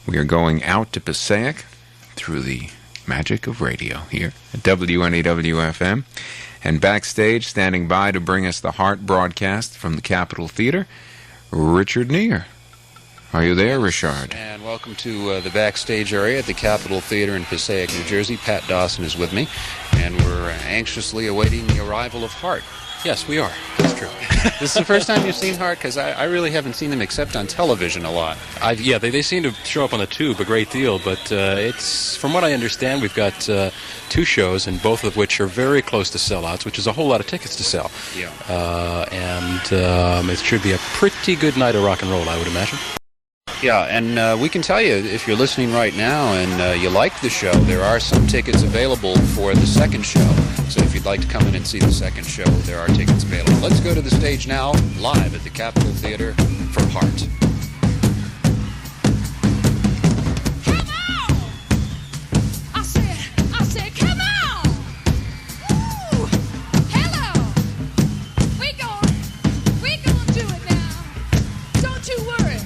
We are going out to Passiac through the magic of radio here at WNEW-FM. And backstage, standing by to bring us the Heart broadcast from the Capitol Theater, Richard Neer. Are you there, Richard? And welcome to the backstage area at the Capitol Theater in Passaic, New Jersey. Pat Dawson is with me, and we're anxiously awaiting the arrival of Heart. Yes, we are. That's true. This is the first time you've seen Heart? Because I really haven't seen them except on television a lot. Yeah, they seem to show up on the tube a great deal, but it's, from what I understand, we've got 2 shows, and both of which are very close to sellouts, which is a whole lot of tickets to sell. Yeah. And it should be a pretty good night of rock and roll, I would imagine. Yeah, and we can tell you, if you're listening right now and you like the show, there are some tickets available for the second show. So if you'd like to come in and see the second show, there are tickets available. Let's go to the stage now, live at the Capitol Theater for Heart. Come on! I said, come on! Woo! Hello! We gonna do it now. Don't you worry.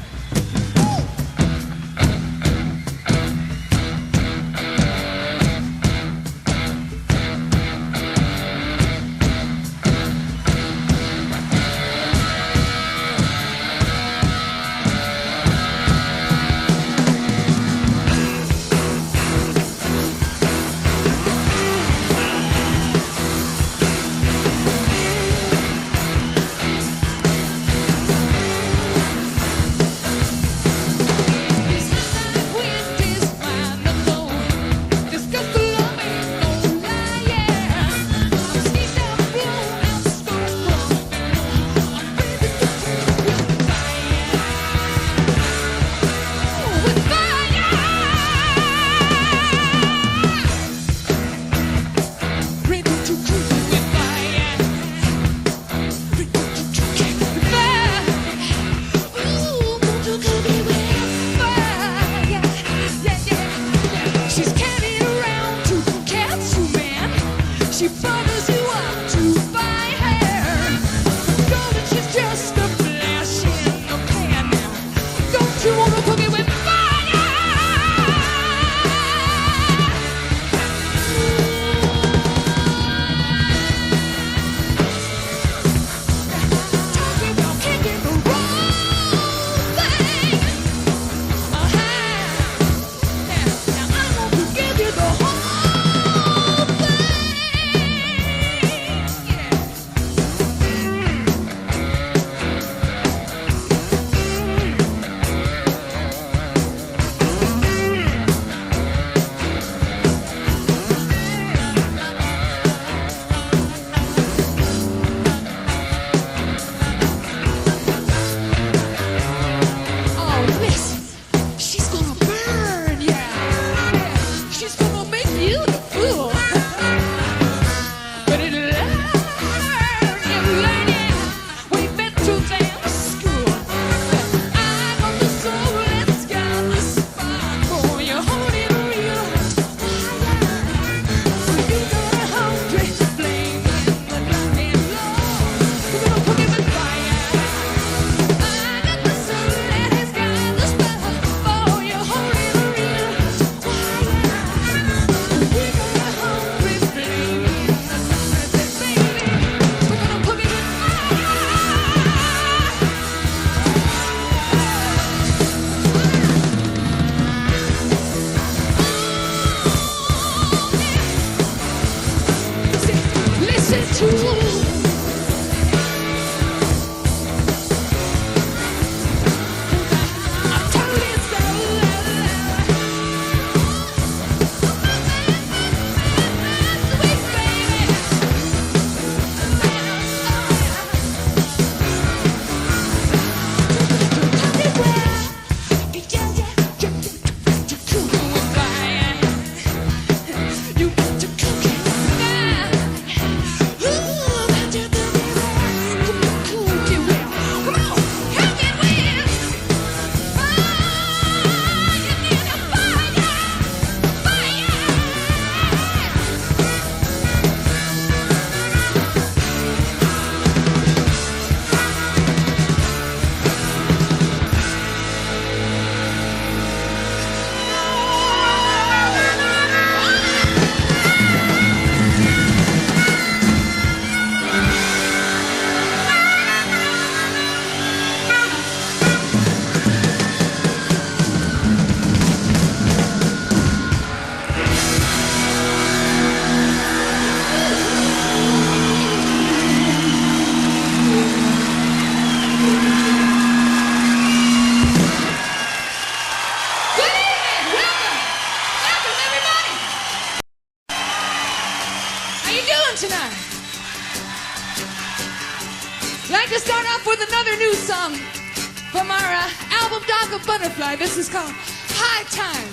a butterfly. This is called High Time.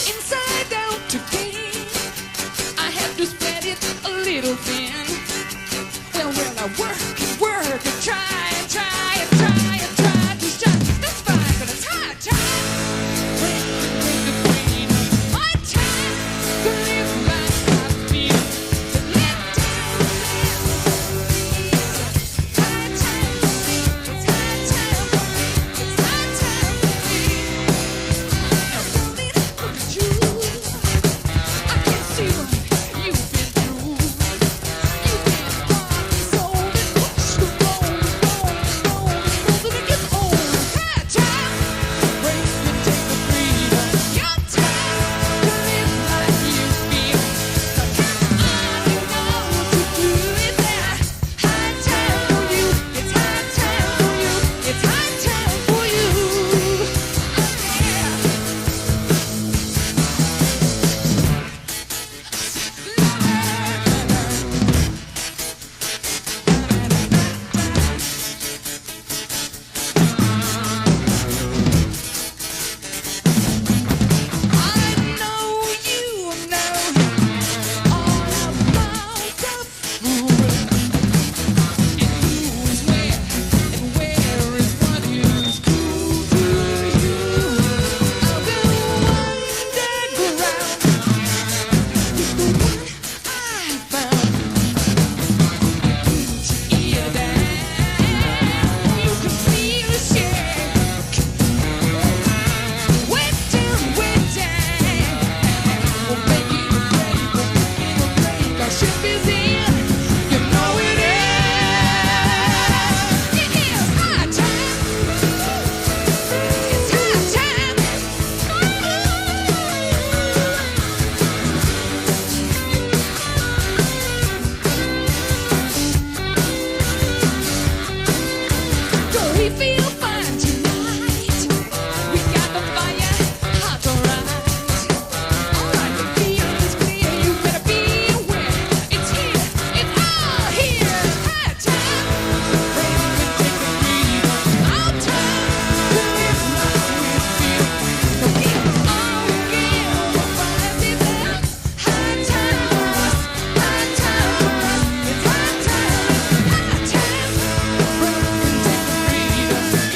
Inside out again, I have to spread it a little thin. Well, I work and work and try and try and try and try to shine. That's fine, but it's high time. Break the freedom. My time to live like I feel. To let down. High time. It's high time. It's high time for me. Now, darling, look at you. I can see what you've been through. You've been bought and sold and pushed and rolled and rolled and rolled and rolled and it gets old. High time. Break and take the freedom. Your time to live like you feel. So come on, you know to do it now. High time for you. It's high time for you. It's high time for you. I know you know all about the fool. And who's where and where is what is cool to you. I'll go underground with the one I found. Put your ear down, you can feel the shake. Way down, way down. We'll make it a break, we'll make it a break. Our ship is in, you know it is. It is high time. It's high time. Don't we feel fine tonight? We got the fire hot, alright. Alright, the feeling is clear. You better be aware. It's here. It's all here. High time. Break and take the freedom. All time to live like we feel. So give all you give. We'll find it out. High time for us. High time for us. It's high time. High time. Break and take the freedom.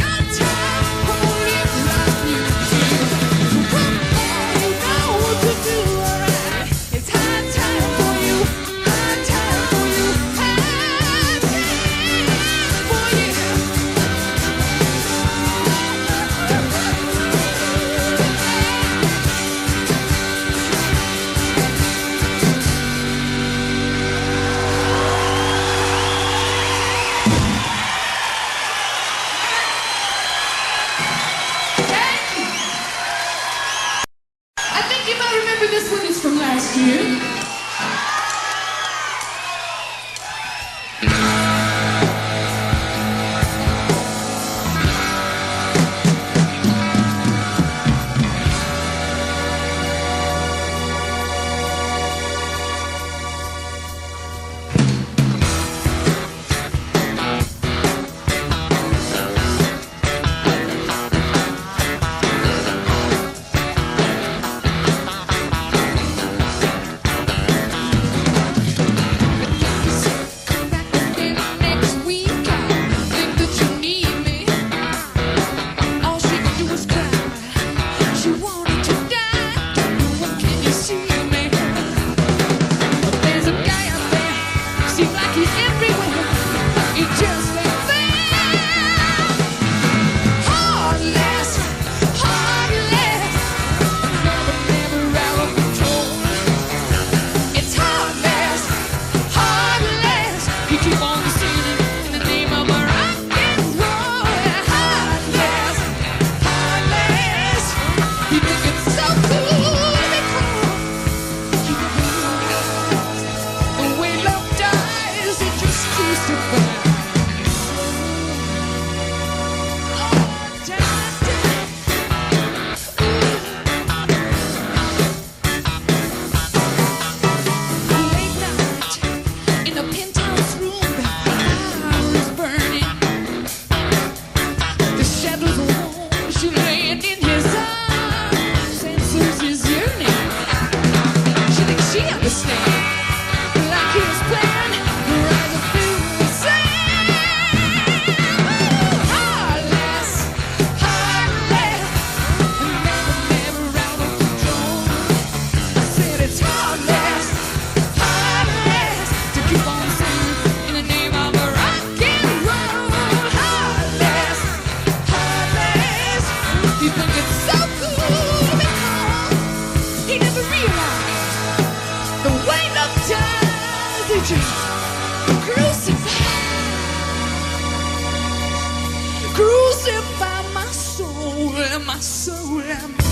crucify my soul and my soul and my.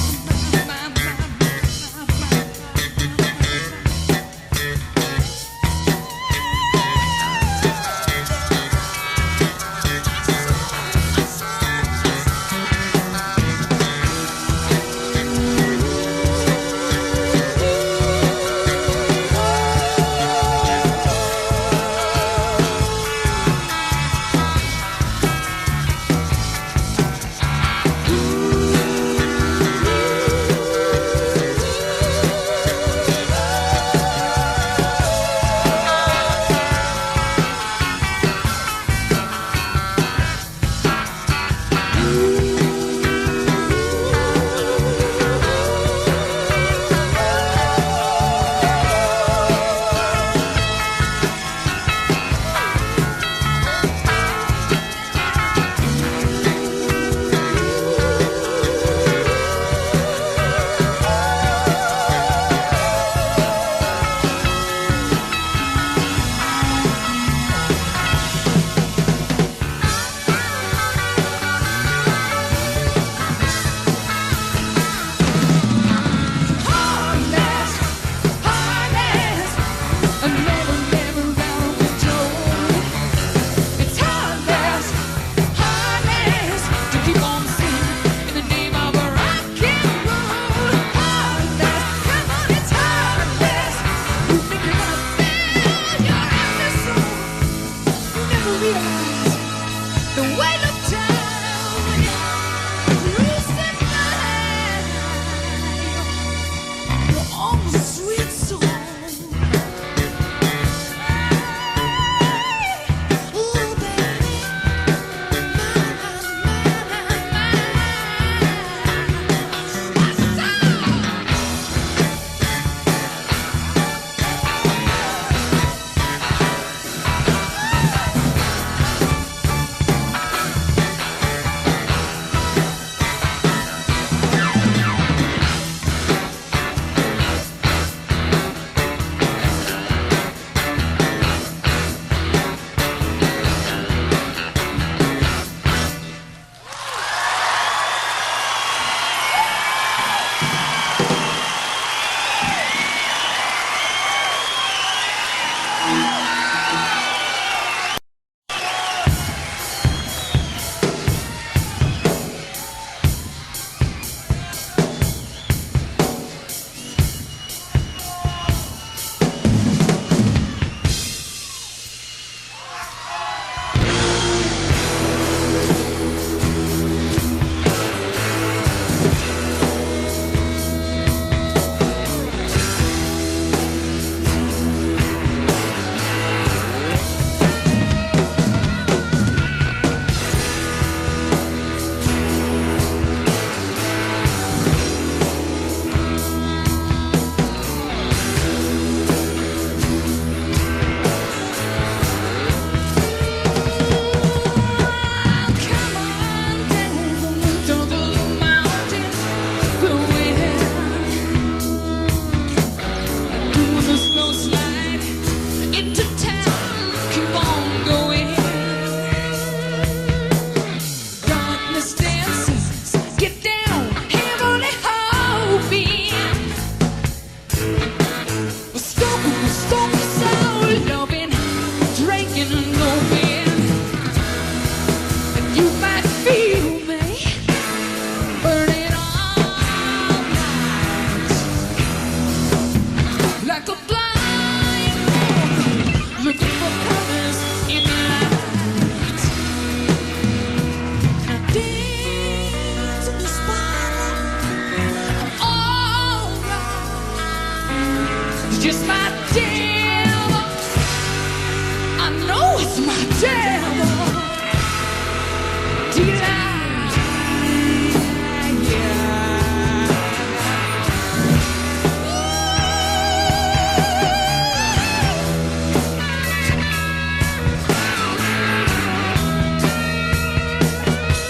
Just my devil. I know it's my devil. Delight, yeah.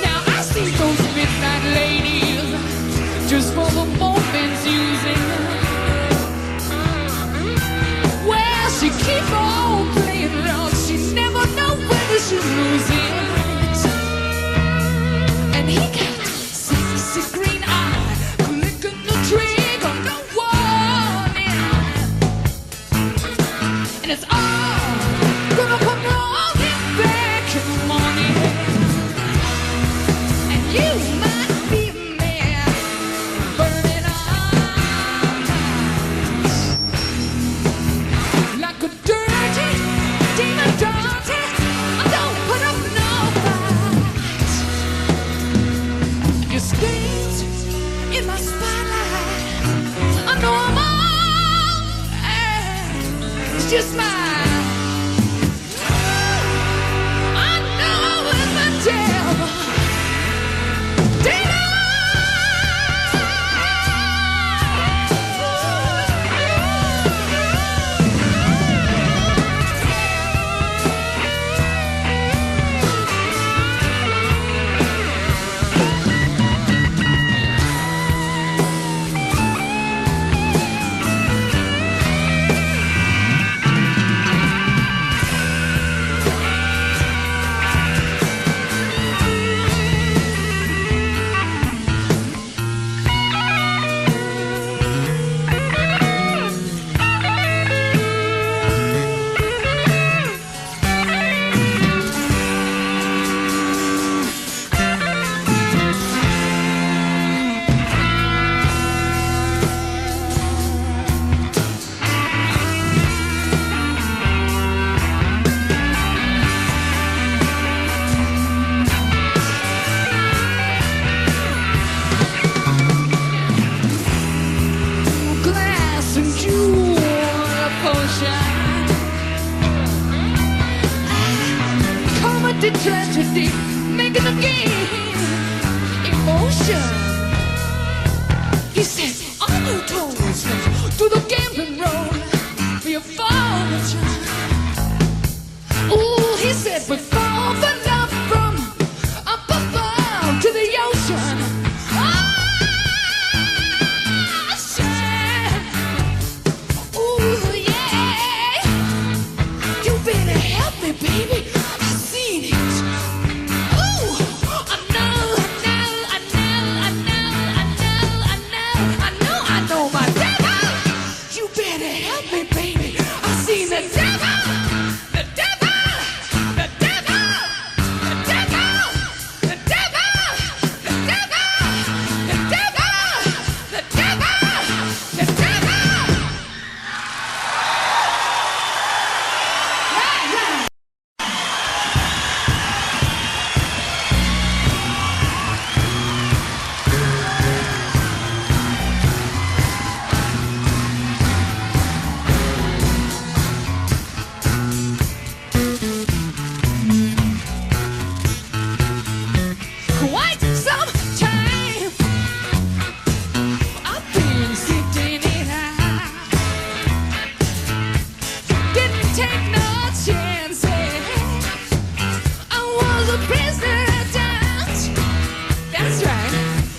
Now I see those midnight ladies just for the moments using. She keep on playing around. She never know whether she's losing. You might be a man, burning our minds like a dirty demon daughter. I don't put up no fights. You stays in my spotlight. I know I'm all, it's just mine. I know it's my devil. Glass and jewel potion. Comedy, tragedy, making the game emotion. He says, all you toes to the gambling road for your fortune. Ooh, he said, we fall for love from up above to the ocean. Ooh, yeah. You better help me, baby. I've seen it. Ooh, I know my devil. You better help me, baby. I've seen the devil. The devil. The devil. The devil. The devil. The devil. The devil. The devil. The devil. Quite some time I've been sitting in house. Didn't take no chances. I was a prisoner of doubt. That's right.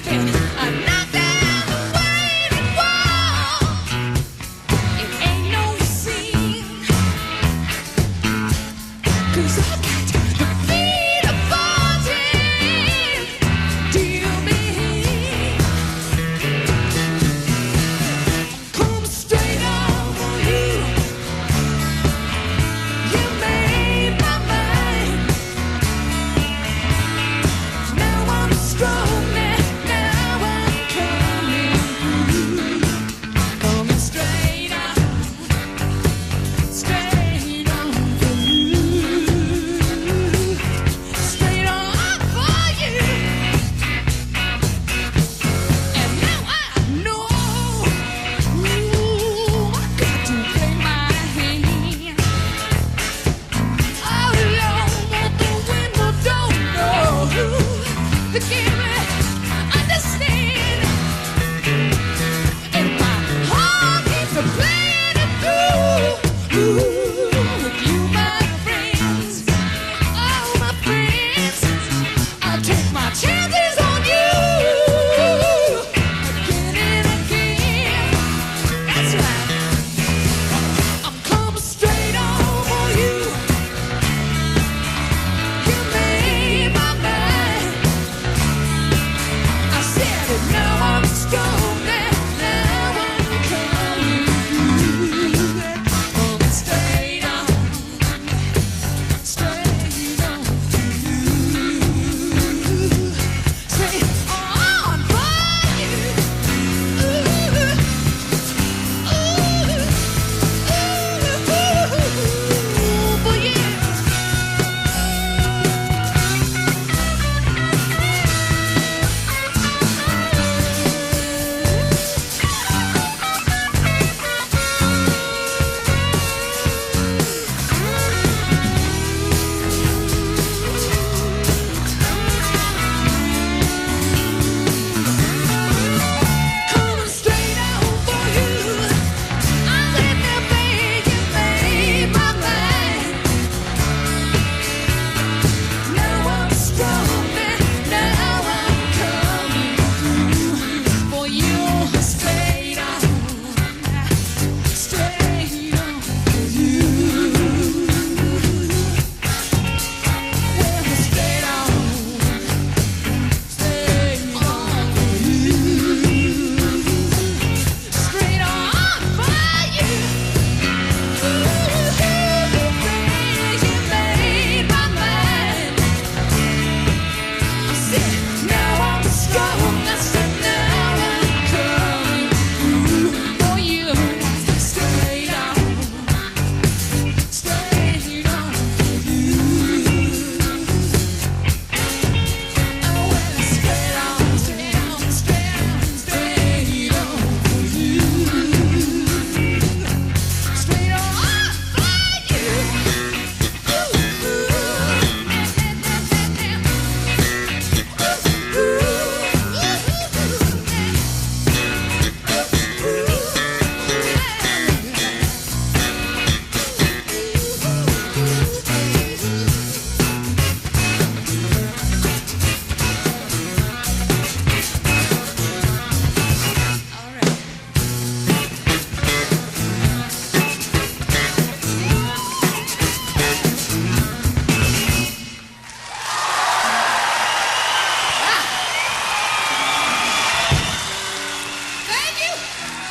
And I knocked down the waiting wall. It ain't no sin, 'cause I got the feet of 14. Deal me, come straight over you. You made my mind. Now I'm strong, now I'm coming through. Coming straight on for you. Straight on for you. And now I know, ooh, I got to play my hand. All alone at the window, don't know the game.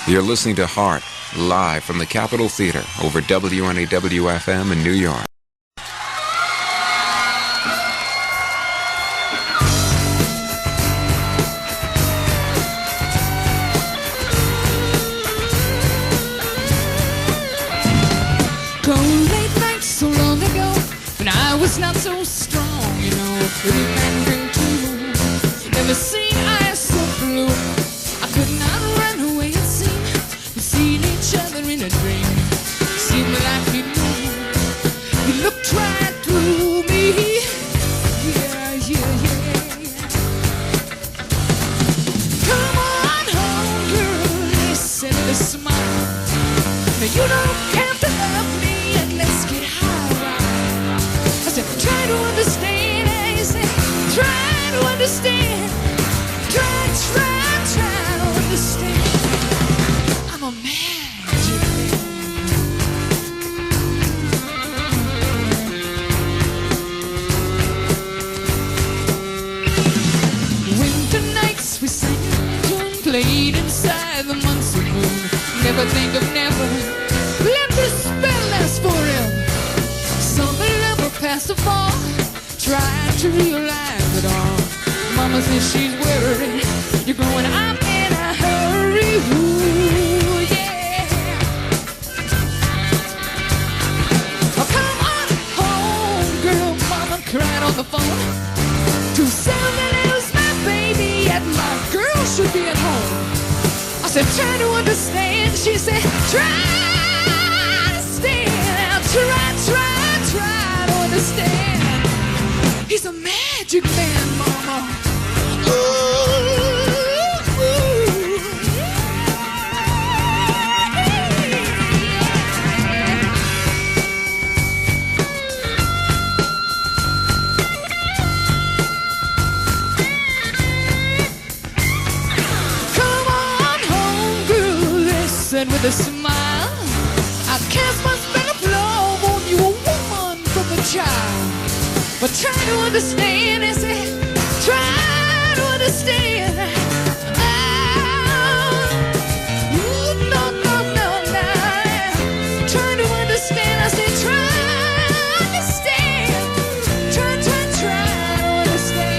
You're listening to Heart, live from the Capitol Theater over WNAW-FM in New York. Cold late nights so long ago, when I was not so strong, you know, pretty man drink too. Never seen eyes so blue. I could not run away, it seemed. We seen each other in a dream. Seemed like we knew. He looked right through me. Yeah, yeah, yeah. Come on home, girl, he said with a smile. Now you don't have to love me. Let's get high. I said, try to understand. He said, try to understand. Try to understand. I'm a magic man. Winter nights we sang a tune, played inside the months of moon. Never think of never. Let this spell last forever. Summer lover past the fall, trying to realize it all. Mama says she's worried. You're going, I'm in a hurry. Ooh, yeah. Oh, come on home, girl. Mama cried on the phone. To someone else, my baby, and my girl should be at home. I said, try to understand. She said, try. Try to understand. He's a magic man, mama. Come on home, girl, they said with a smile. I cast my spell of love on you, a woman from a child. But try to understand, I said, try to understand. Ooh, no. Try to understand, I said, try to understand. Try to understand.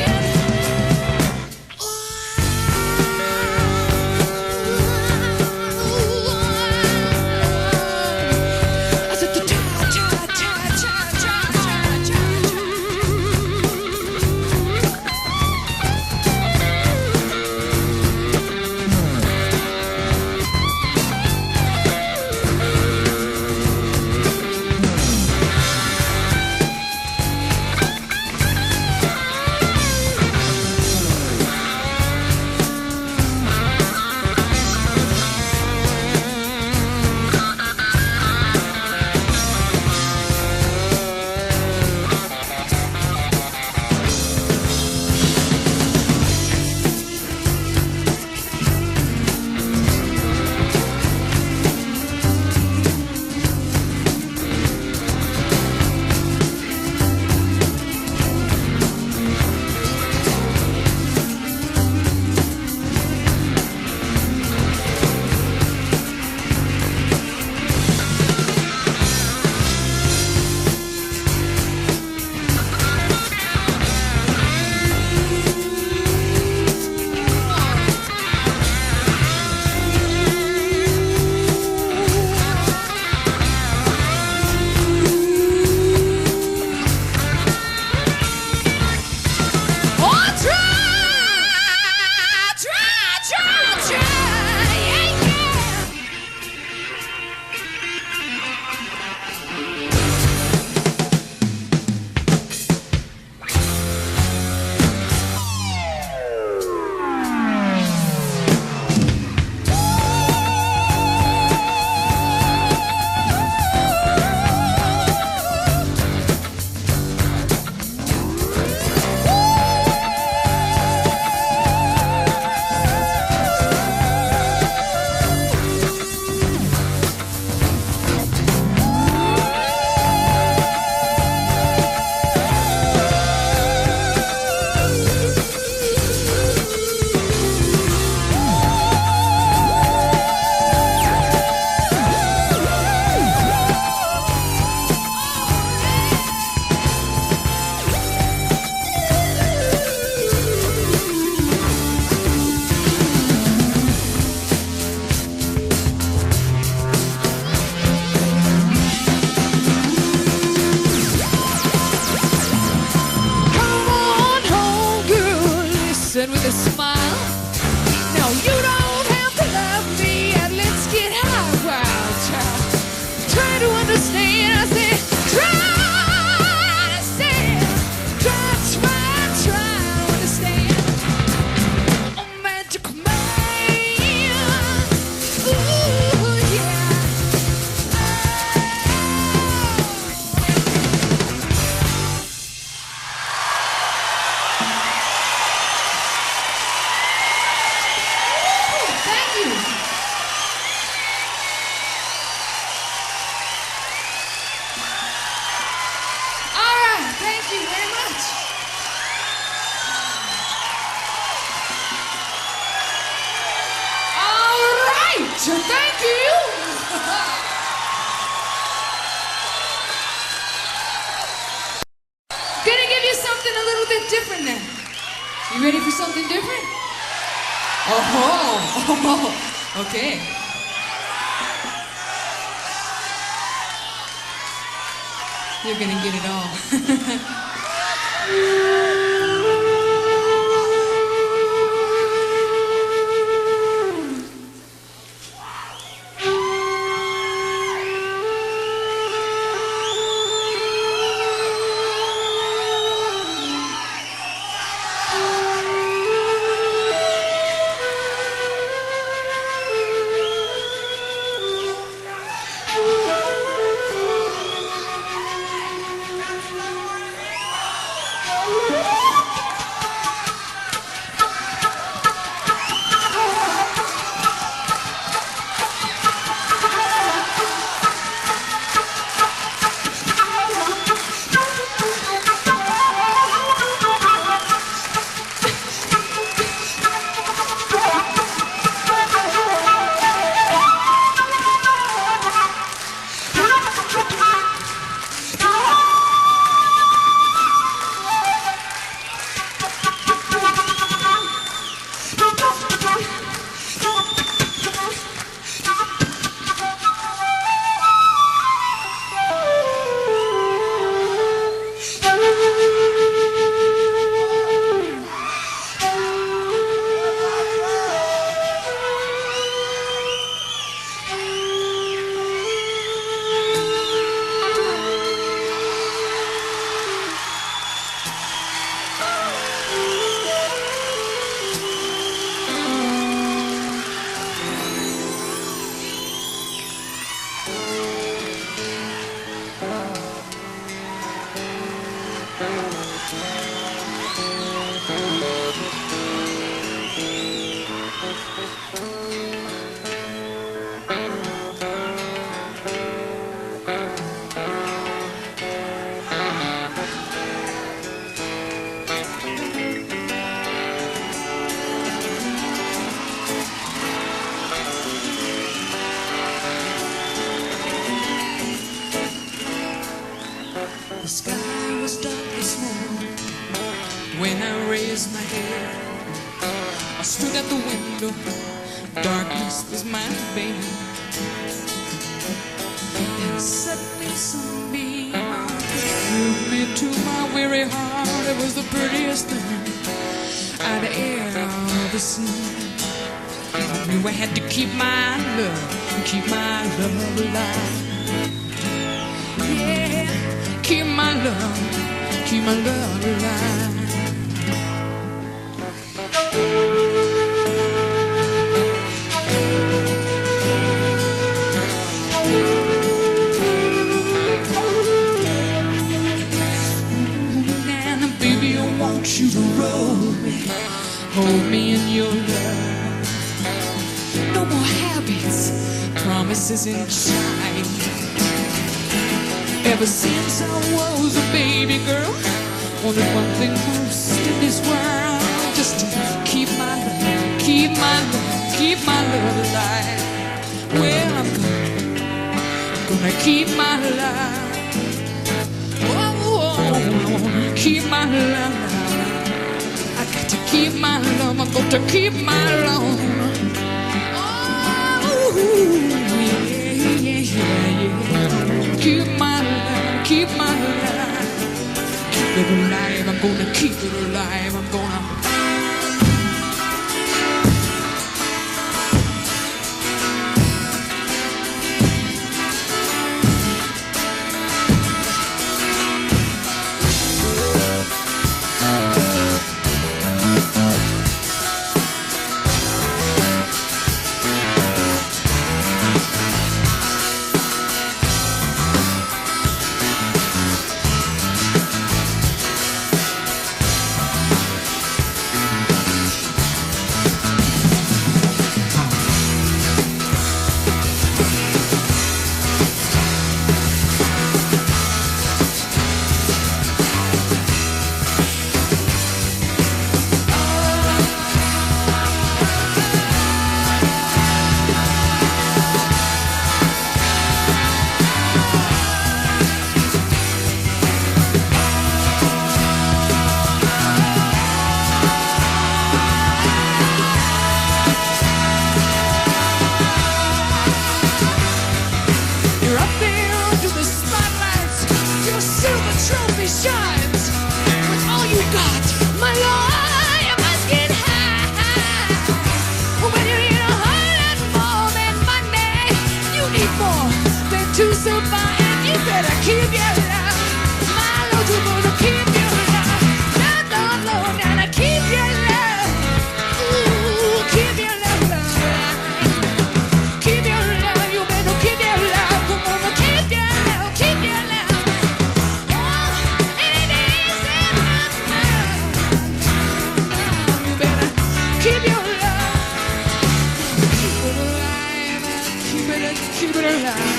I said, try. smile. No, you don't have to love me, and let's get high, wild child. Try to understand, I said, try to understand. Try to understand. Oh, magical man. Ooh, yeah. Thank you. All right, thank you very much. All right, thank you. Gonna give you something a little bit different now. You ready for something different? Oh, okay. You're gonna get it all. The sky was dark this morning when I raised my head. I stood at the window, darkness was my bane. And suddenly some beam moved me to my weary heart. It was the prettiest thing I'd ever seen. I knew I had to keep my love alive. Yeah, keep my love alive. And baby, I want you to roll me, hold me in your love. No more habits, promises inside. Ever since I was a baby girl, wanted one thing most in this world, just to keep my love, keep my love, keep my love alive. Well, I'm gonna keep my love. Oh, keep my love. I got to keep my love. I'm going to keep my love. Oh, yeah, yeah, yeah. Keep my love, keep my love. Keep it alive. I'm gonna keep it alive. I'm gonna. better keep your love. My Lord, you better keep your love. Lord, Lord, Lord, now keep your love. Ooh, keep your love, love. Keep your love, you better keep your love. Come on, keep your love, keep your love. Oh, it is enough now. You better keep your love. Keep it alive, keep it alive.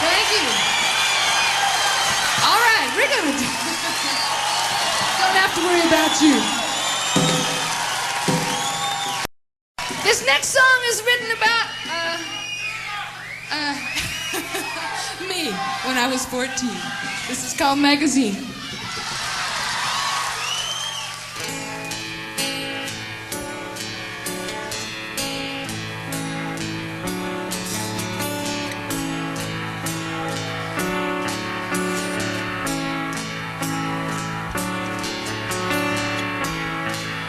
Thank you. All right, we're gonna don't have to worry about you. This next song is written about me when I was 14. This is called Magazine.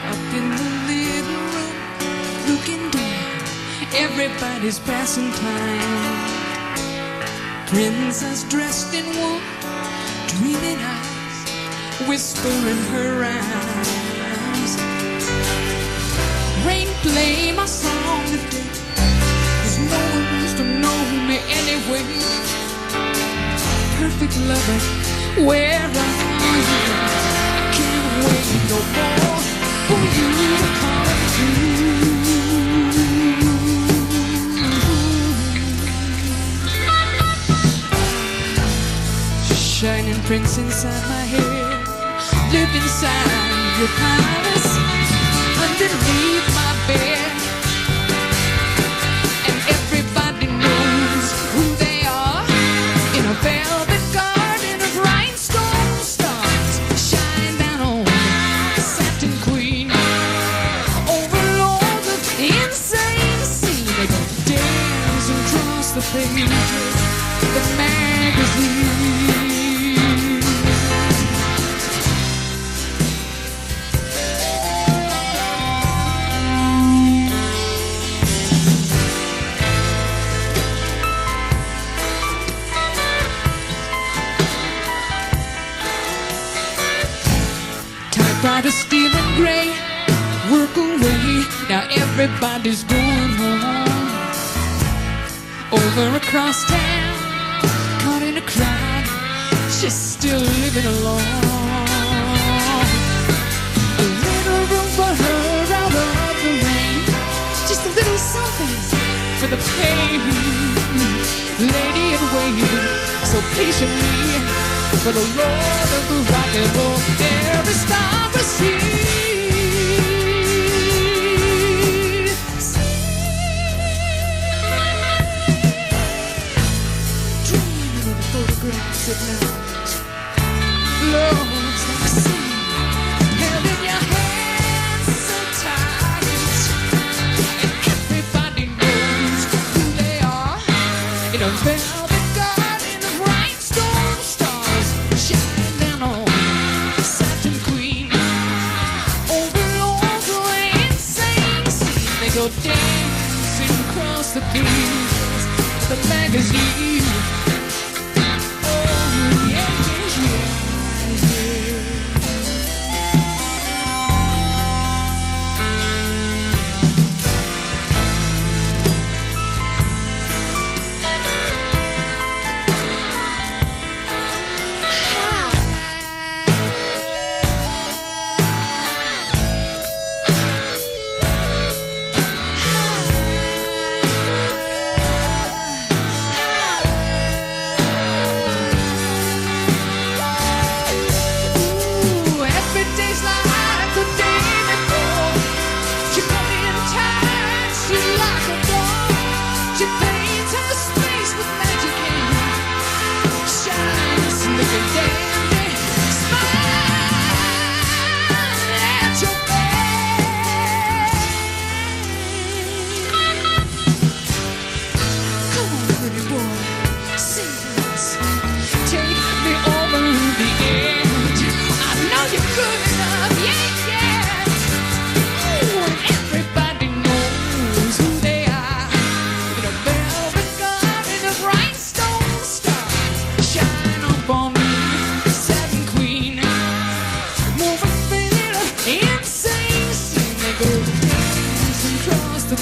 Up in the little room, looking down, everybody's passing time. Princess dressed in wool, dreaming eyes, whispering her rhymes. Rain, play my song today, 'cause no one wants to know me anyway. Perfect lover, where are you? I can't wait no more for you to come through. Shining prints inside my head, live inside your palace, underneath my bed. And everybody knows who they are, in a velvet garden of rhinestone stars. Shine down on the satin queen, overlords of the insane scene. They go dancing across the pages, the magazine. Typewriter, steel and gray, work away. Now everybody's going home. Over across town, caught in a crowd, she's still living alone. A little room for her out of the rain, just a little something for the pain. Lady in waiting, so patiently, for the Lord of the rock and roll aristocracy. Dreaming of the photographs at night, looks like a scene held in your hands so tight. And everybody knows who they are, in a velvet garden of rhinestone stars. Shine down on the satin queen, overlords of an insane scene. They go dancing across the pages of the magazine. Oh, yeah, yeah, yeah.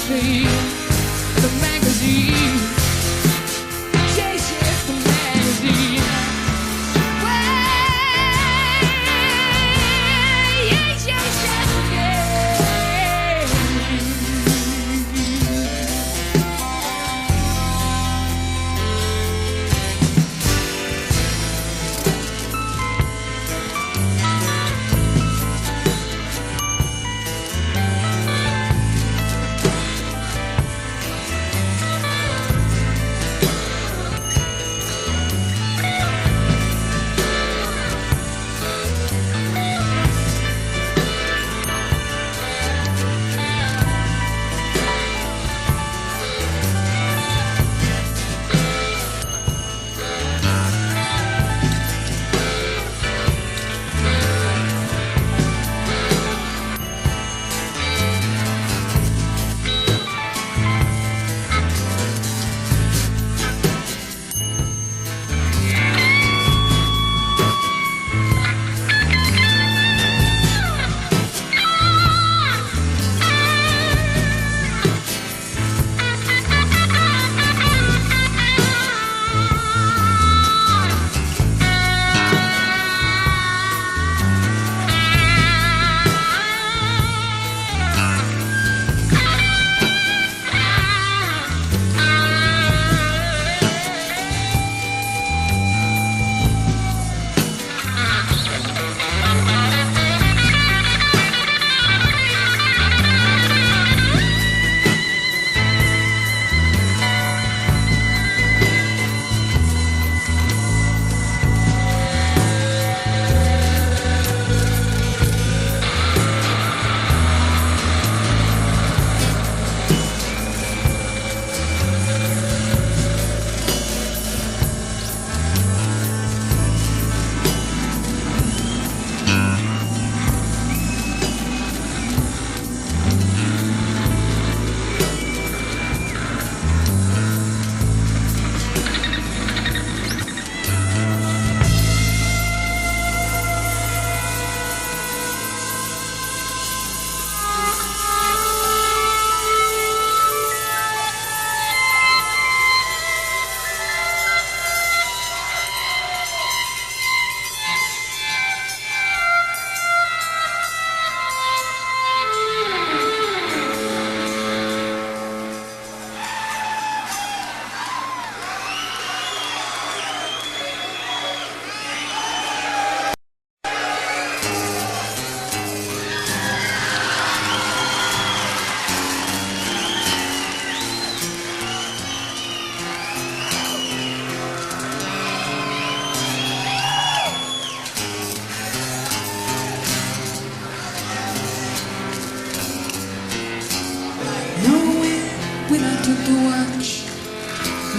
page, the magazine. Yes, yes, the magazine.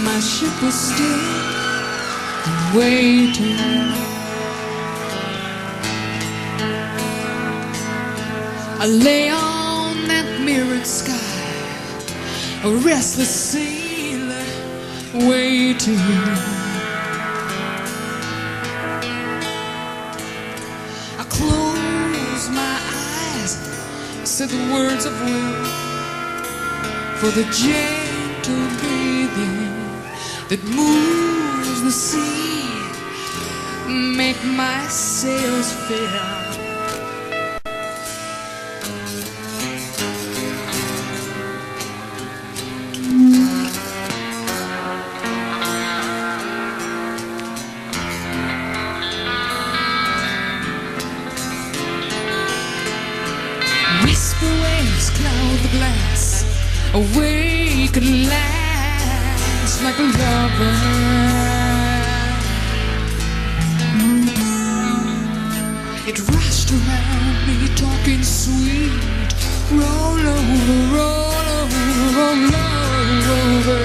My ship was still waiting. I lay on that mirrored sky, a restless sailor waiting. I closed my eyes, said the words of will, for the gentle breathing that moves the sea, make my sails fill. Whisper waves cloud the glass, awake at last like a lover. It rushed around me talking sweet. Roll over, roll over, roll over.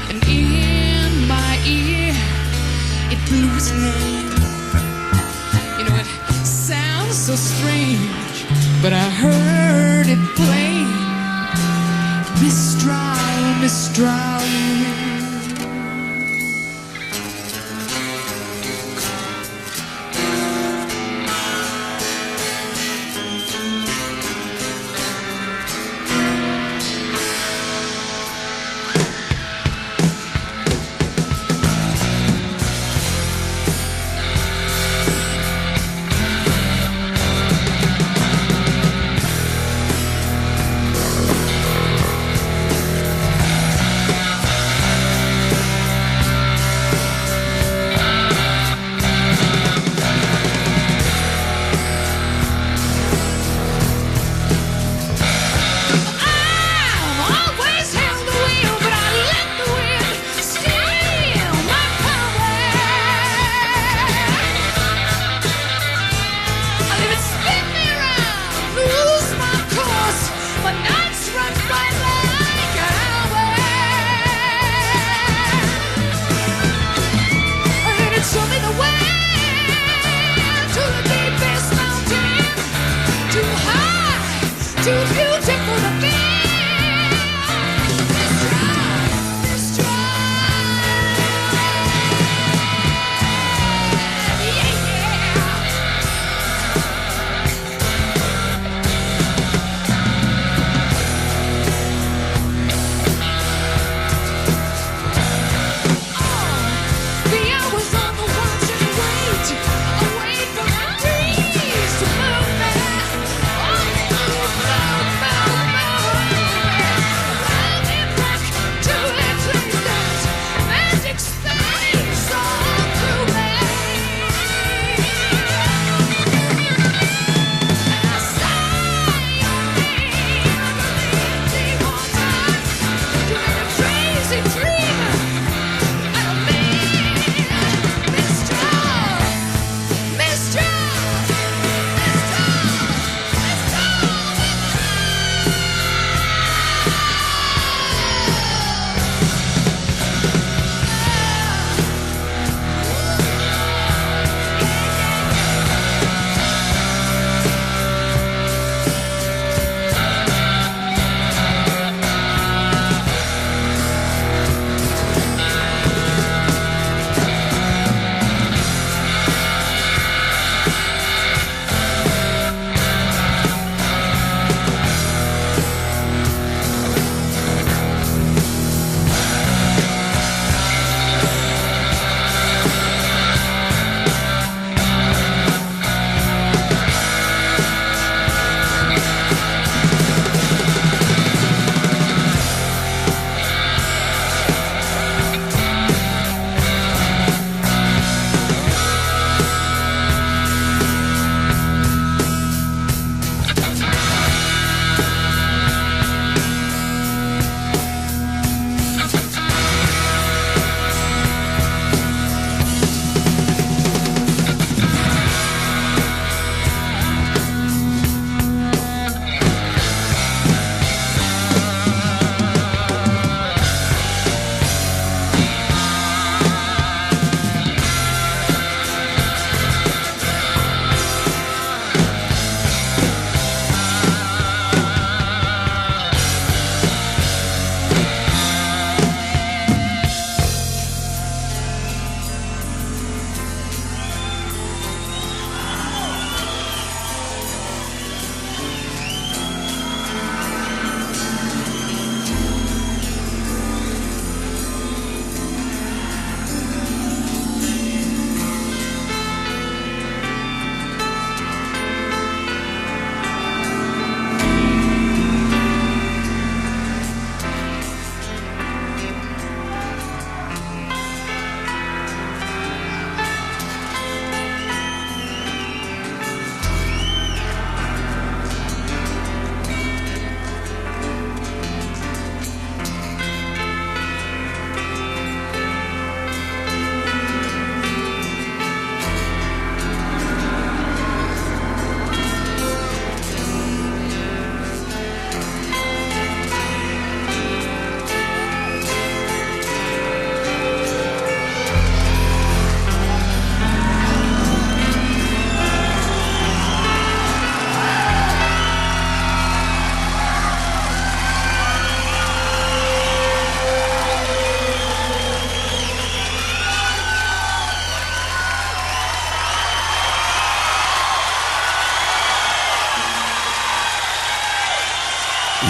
And in my ear it blew his name. You know, it sounds so strange, but I heard it plain. Mistral, Mistral.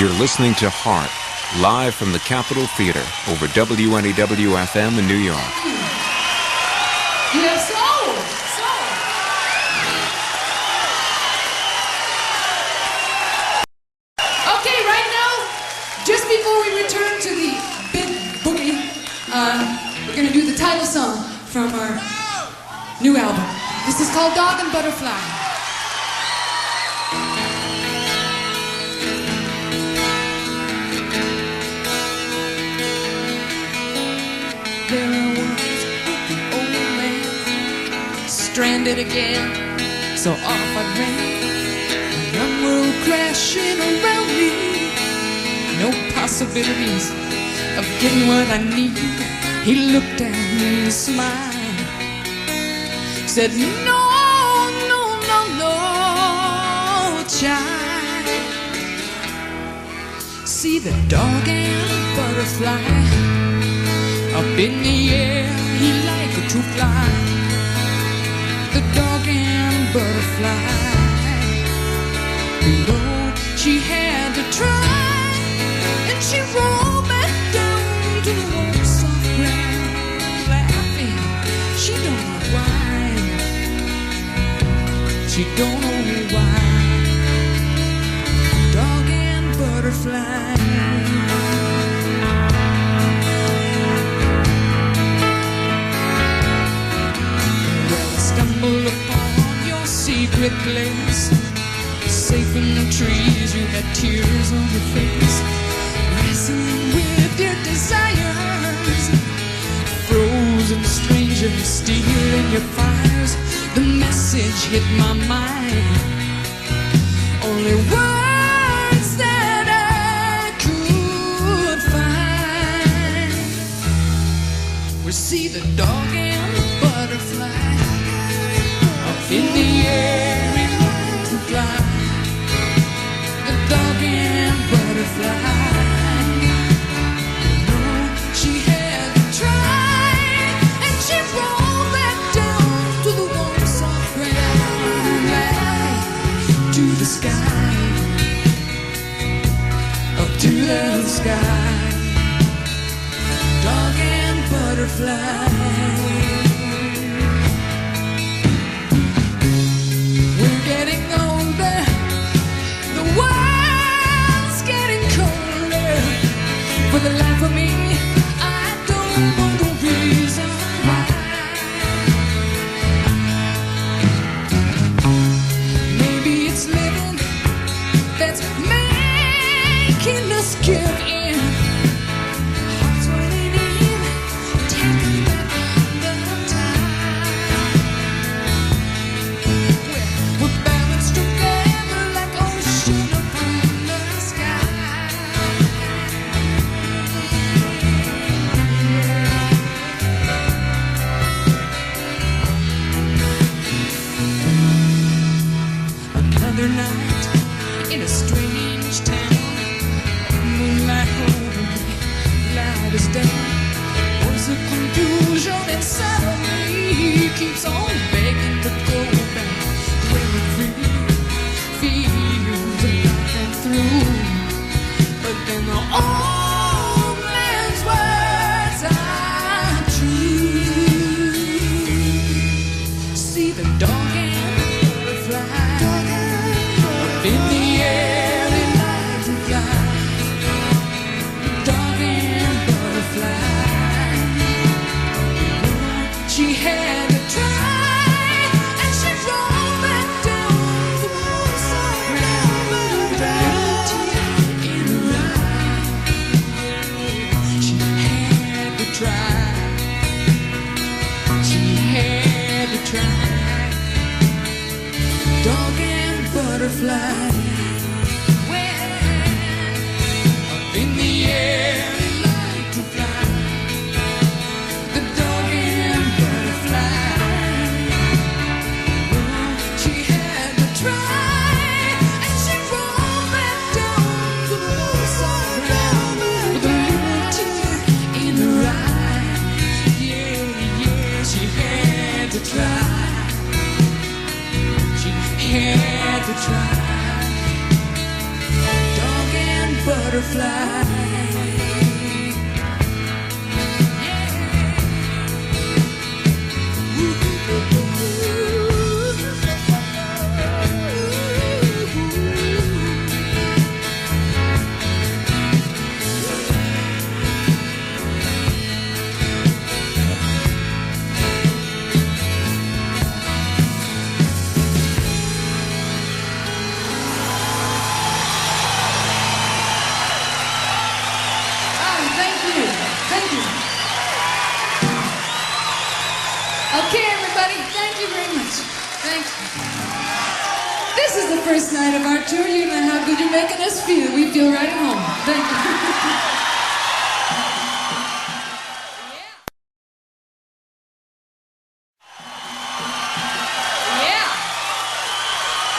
You're listening to Heart, live from the Capitol Theater over WNEW-FM in New York. You have soul. Soul. Okay, right now, just before we return to the big boogie, we're going to do the title song from our new album. This is called Dog and Butterfly. There I was with the old man, stranded again, so off I ran. A young world crashing around me, no possibilities of getting what I need. He looked at me and smiled, said, no, no, no, no, child. See the dog and butterfly up in the air, he liked to fly. The dog and butterfly. Below, she had to try, and she rolled back down to the warm, soft ground, laughing. She don't know why. She don't know why. Dog and butterfly. Stumble upon your secret place, safe in the trees, you had tears on your face, wrestling with your desires, frozen strangers stealing your fires. The message hit my mind, only words that I could find. We see the dog and the butterfly in the air, he liked to fly. The dog and butterfly. No, she had to try, and she rolled back down to the warm, soft ground, right to the sky, up to the sky. Dog and butterfly. Getting older, the world's getting colder. For the life of me, I don't know the reason why. Maybe it's living that's making us give in. Hearts waiting in, taking back the time. We're balanced together like ocean upon the sky. Another night in a strange town, moonlight over me, light is down. Was a confusion inside of me, keeps on begging to go back where it feels alive and through. But then the old man's words are true. See the dog and the butterfly up in the air, they like to fly. Dog and butterfly. She had to try, and she rolled back down the warm, soft ground, with a tear in her eye. She had to try. She had to try. Dog and butterfly. Up in the air, they like to fly. The dog and butterfly. She had to try, and she rolled back down to the warm, soft ground, with a little tear in her eye. Yeah, yeah, she had to try. She had to try. Dog and butterfly. butterfly. Okay, everybody, thank you very much. Thank you. This is the first night of our tour. You know how good you're making us feel. We feel right at home. Thank you. Yeah.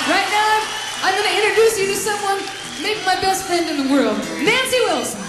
Right now, I'm going to introduce you to someone, maybe my best friend in the world, Nancy Wilson.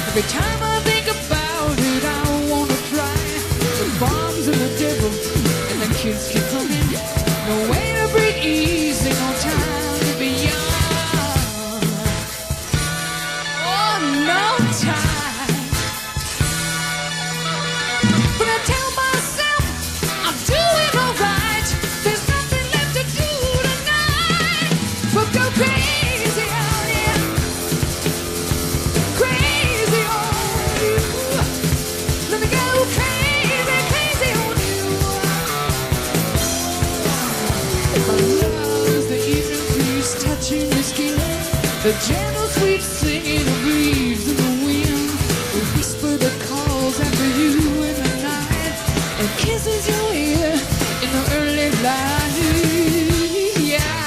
Every time I think about it, I wanna cry. The bombs and the devil, and the kids keep coming. No way to breathe easy, no time to be young. Oh, no time. But I tell myself I'm doing alright. There's nothing left to do tonight but go crazy on you. Crazy on you. Let me go crazy, crazy on you. My love is the evening breeze touching your skin. The gentle sweet singing of leaves in the wind. The whisper that calls after you in the night and kisses your ear in the early light. Yeah.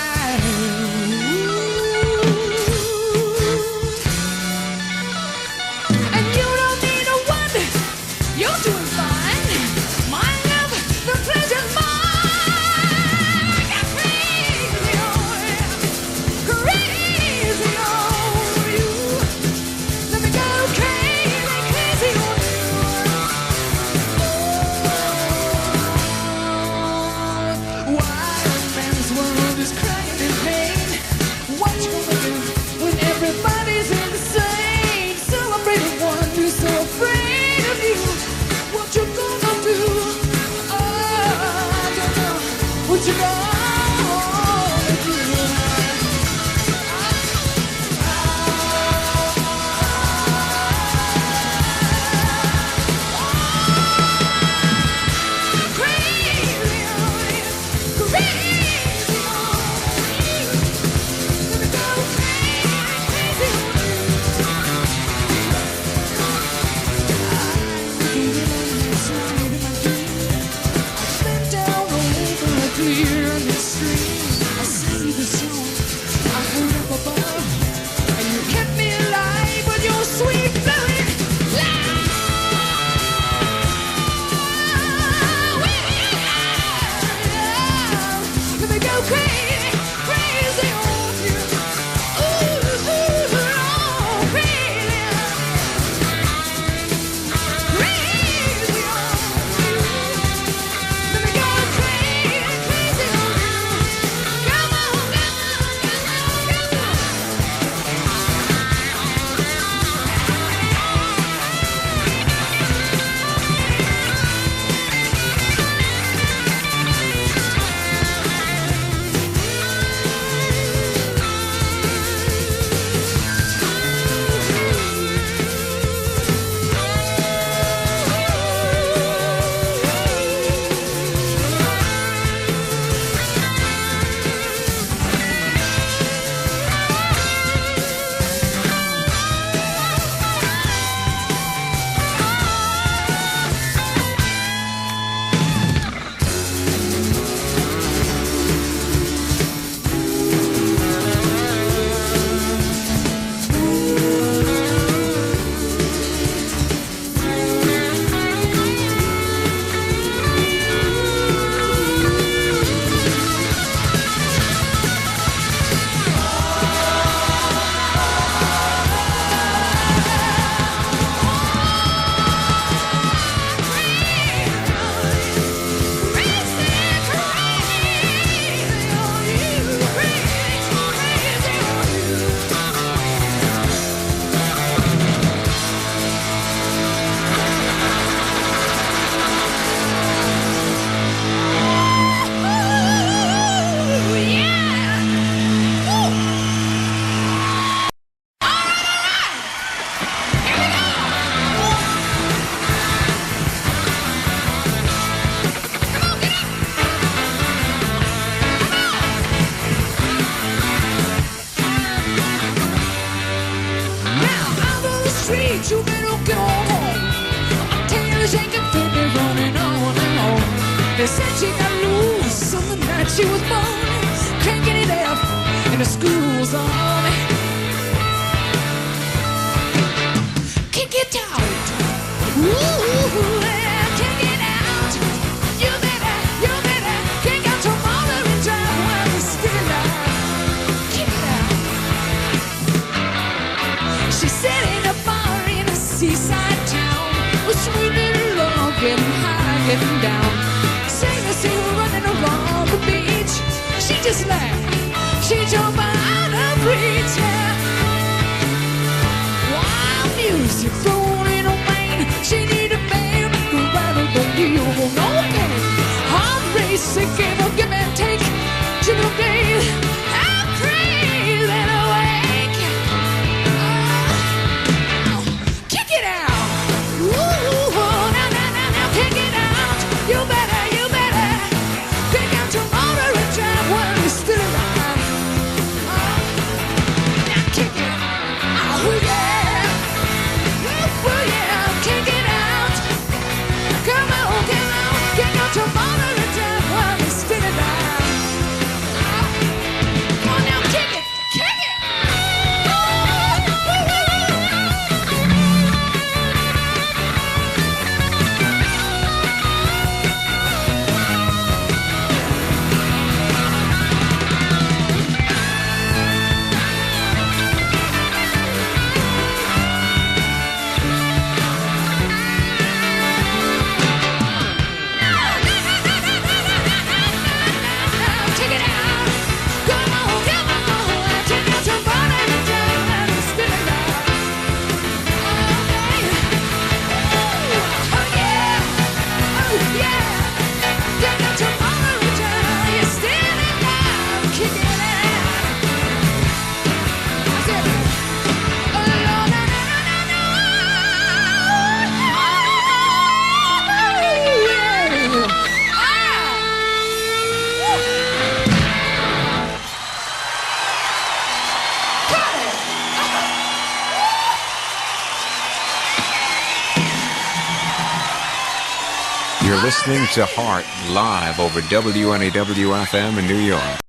They said she got loose on the night she was born. Can't get it up, and the school's on. Kick it out. Ooh, yeah, kick it out. You better kick out your mother and drive while you're still alive. Kick it out. She sat in a bar in a seaside town with sweet little love, getting high, getting down. Running along the beach, she just laughed. She jumped out of reach. Yeah. Wild music thrown in a rain. She needed a man who rather than you. No pain. Heart racing, give and take. She no days. I'm crazy and awake. Kick it out. Ooh, now, kick it out. You better. You're listening to Heart live over WNAW-FM in New York.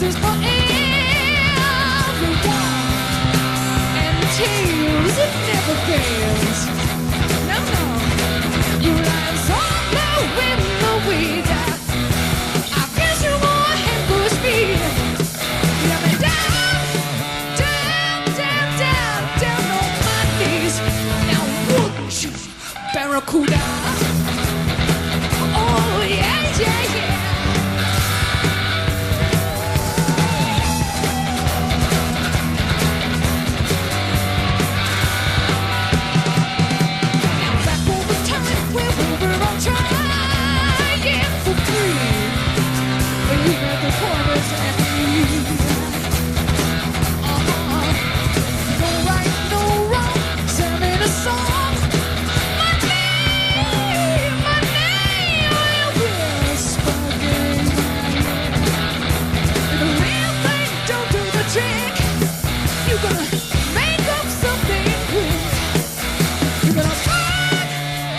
is for everyone. And tears, it never fails. No, no. Your life's all blowing the weeds out. I guess you want a hand for speed. Yeah, me down, down, down, down, down on my knees. Now wouldn't you, Barracuda? Oh, yeah, yeah, yeah. Now back over time where we were all trying for free. But here at the corners and me. No right, no wrong, singing a song. My name will whisper in my ear. If the real thing don't do the trick, you're gonna make up something quick. You're gonna burn,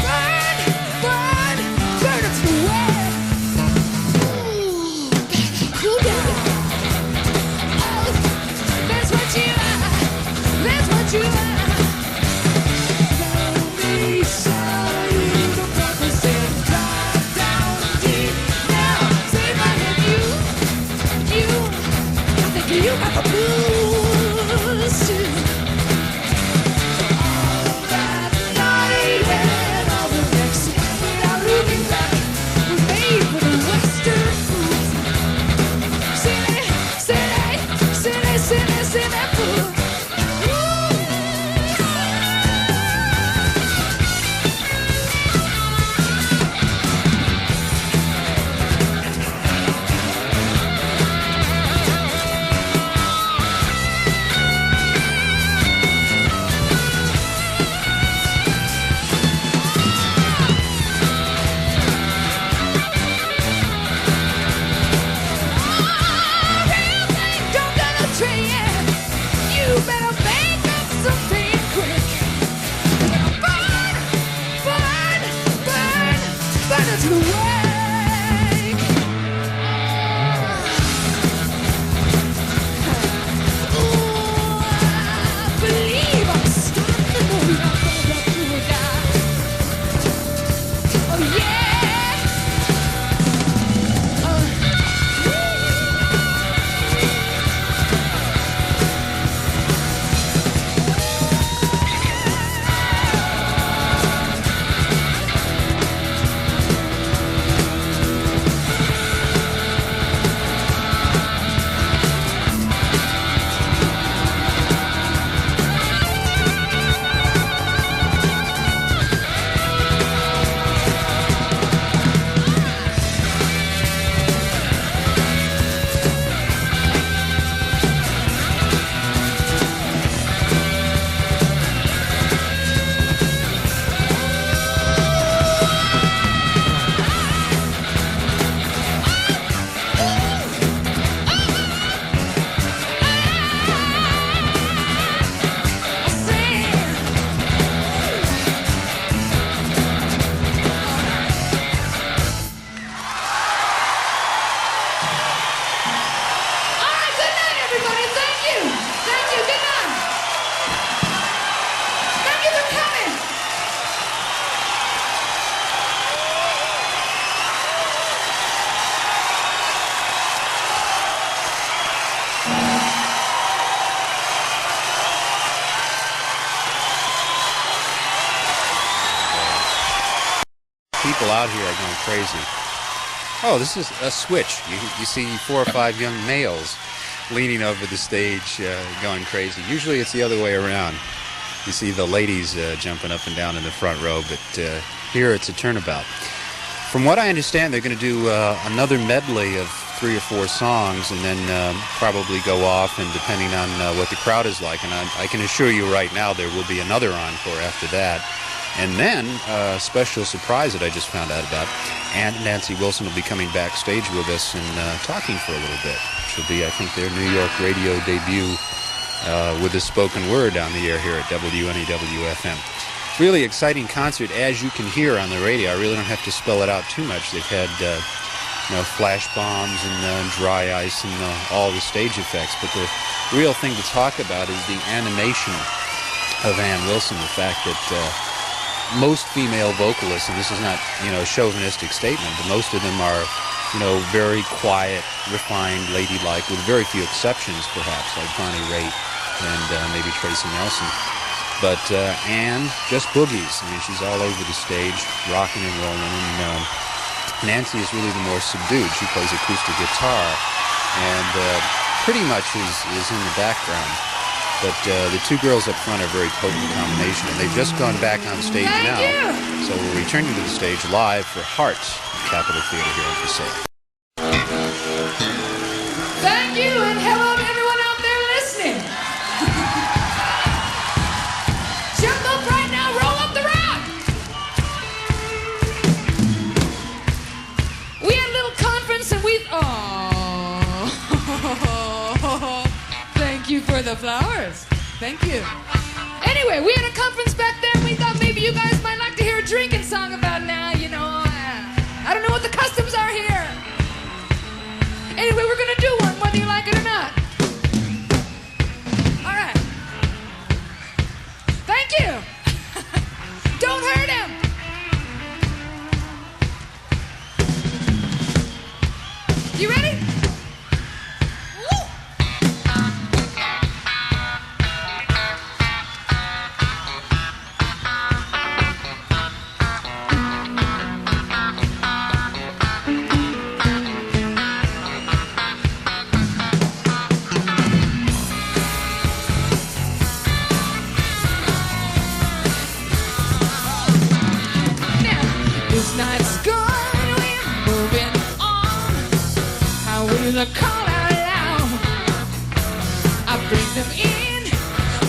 burn, burn, burn it to the wet. Cool down. Oh, that's what you are. That's what you are. Let me sell you the purpose and dive down deep. Now, say my head, you, I think you got the blues too. All that night and all the next without looking back was made for the Western foods. Silly, silly, silly, silly, silly food. Real thing don't got a trend. You better make up something quick. You're gonna burn, burn, burn, burn it to the wake. Ooh, I believe I'm starting to know you're Barracuda. Oh yeah. People out here are going crazy. Oh, this is a switch. You see 4 or 5 young males leaning over the stage going crazy. Usually it's the other way around. You see the ladies jumping up and down in the front row, but here it's a turnabout. From what I understand, they're going to do another medley of 3 or 4 songs and then probably go off, and depending on what the crowd is like. And I can assure you right now there will be another encore after that. And then a special surprise that I just found out about. Aunt Nancy Wilson will be coming backstage with us and talking for a little bit, which will be, I think, their New York radio debut with the spoken word on the air here at WNEW-FM. Really exciting concert, as you can hear on the radio. I really don't have to spell it out too much. They've had flash bombs and dry ice and all the stage effects. But the real thing to talk about is the animation of Ann Wilson. The fact that most female vocalists, and this is not a chauvinistic statement, but most of them are very quiet, refined, ladylike, with very few exceptions, perhaps, like Bonnie Raitt and maybe Tracy Nelson. But Ann just boogies. I mean, she's all over the stage, rocking and rolling. And Nancy is really the more subdued. She plays acoustic guitar and pretty much is in the background. But the two girls up front are a very potent combination, and they've just gone back on stage now. So we're returning to the stage live for Hearts, Capitol Theater here in Passaic. Thank you, and hello to everyone out there listening. Jump up right now, roll up the rock. We had a little conference and thank you for the flowers. Thank you. Anyway, we had a conference back there and we thought maybe you guys might like to hear a drinking song about now, I don't know what the customs are here. Anyway, we're gonna do one, whether you like it or not. All right. Thank you. Don't hurt him. You ready? Woo! This night's gone, we're moving on. I will call out loud. I bring them in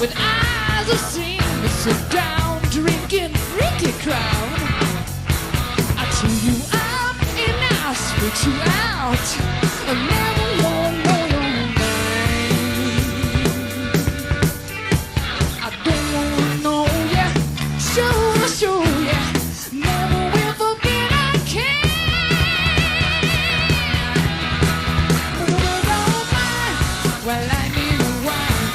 with eyes of sin. Sit down, drinking, freaky crowd. I tune you up and I spit you out. I never want no name. I don't wanna know ya. Show ya. Never will forget I can. The world don't mind. Well, I need a wine.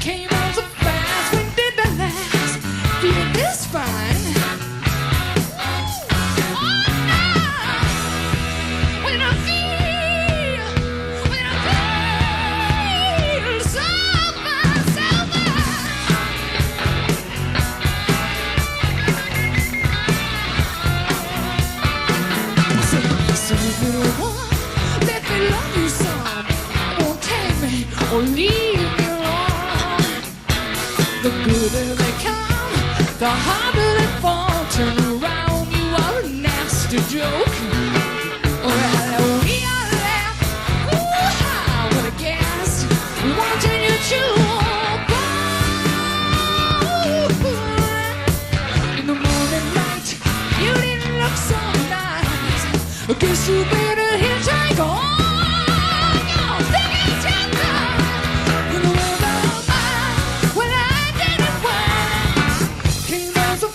Came on so fast. When did the last feel this fine? Oh, no. When I feel so fine, so fine. So little one, let me love you some. Won't take me or leave me alone. The gooder they come, the harder they fall. Turn around, you are a nasty joke. Well, we are left, ooh-ha, with a gas. We want you to in the morning light, you didn't look so nice. I guess you better hitchhike on. Sing it tender. In the world of mine, when I didn't win, came as a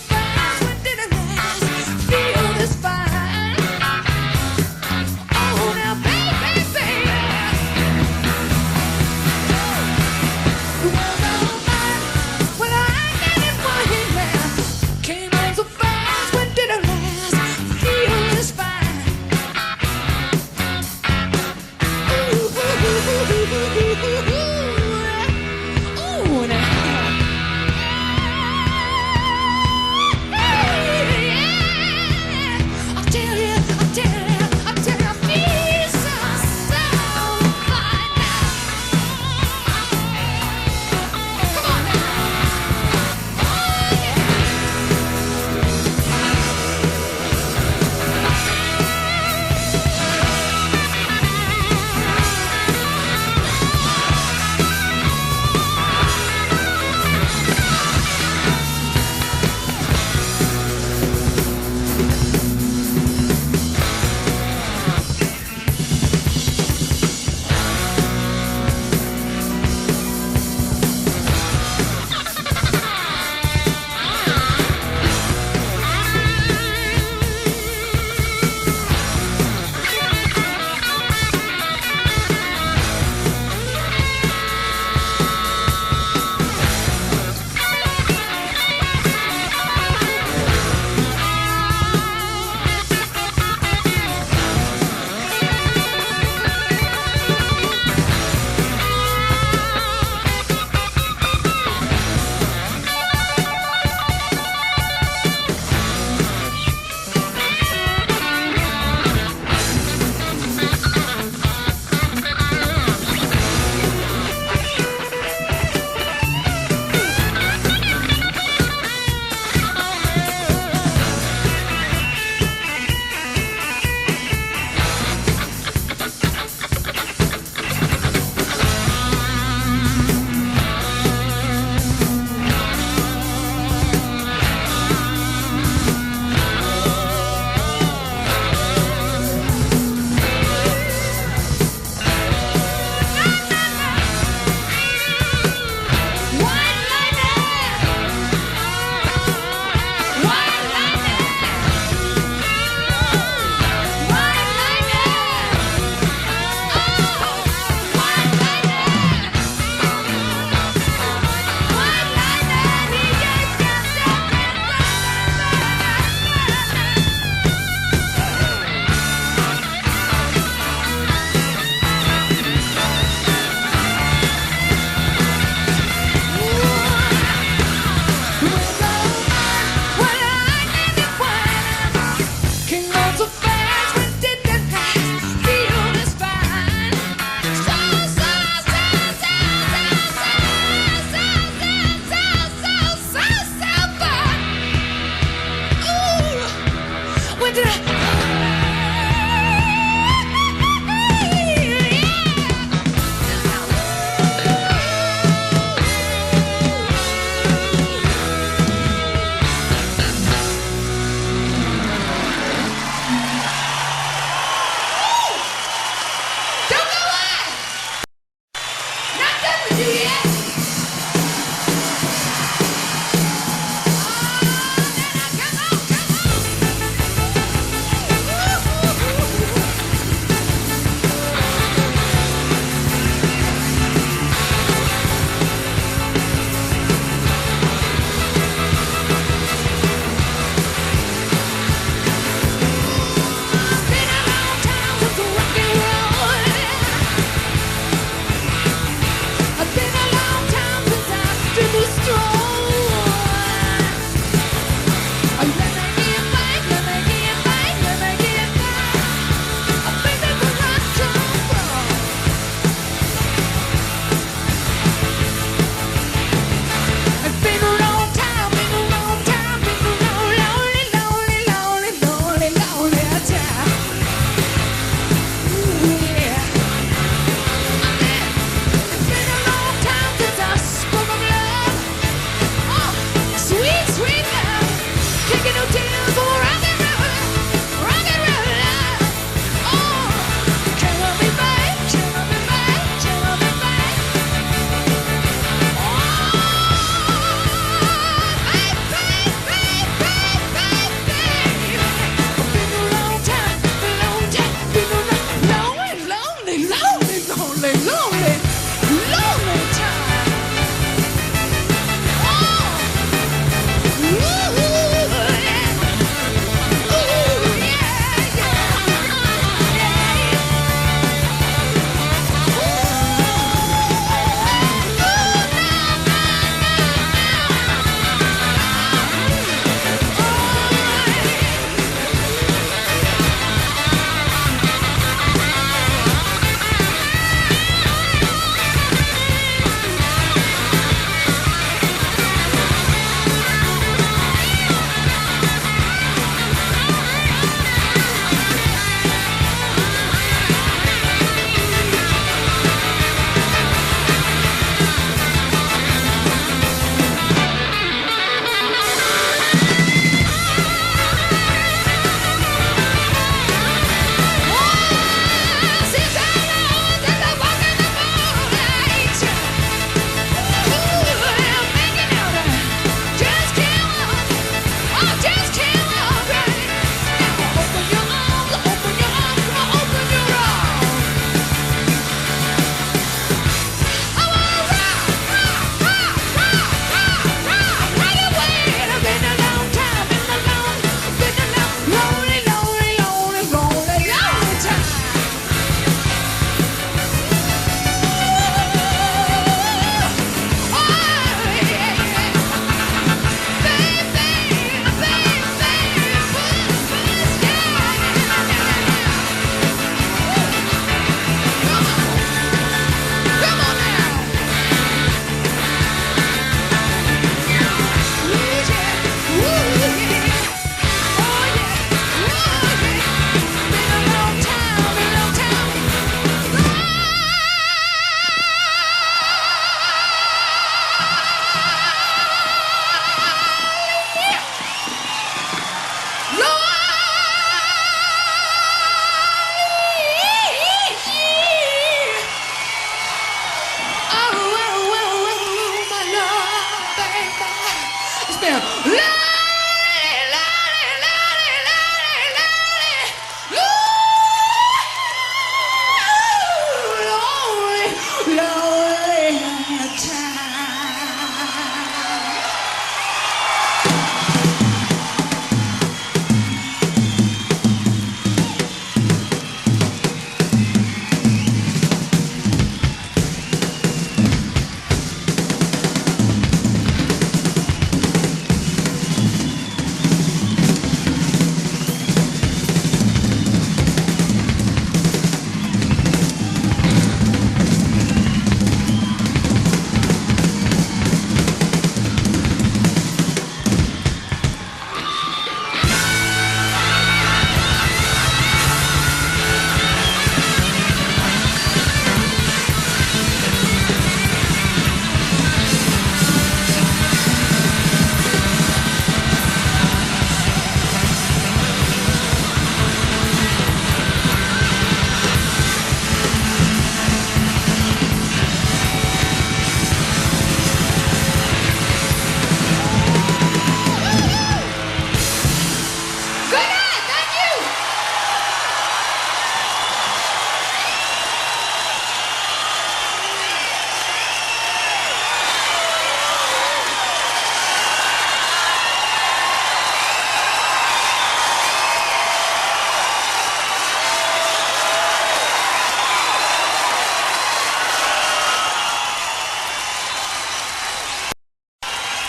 spin.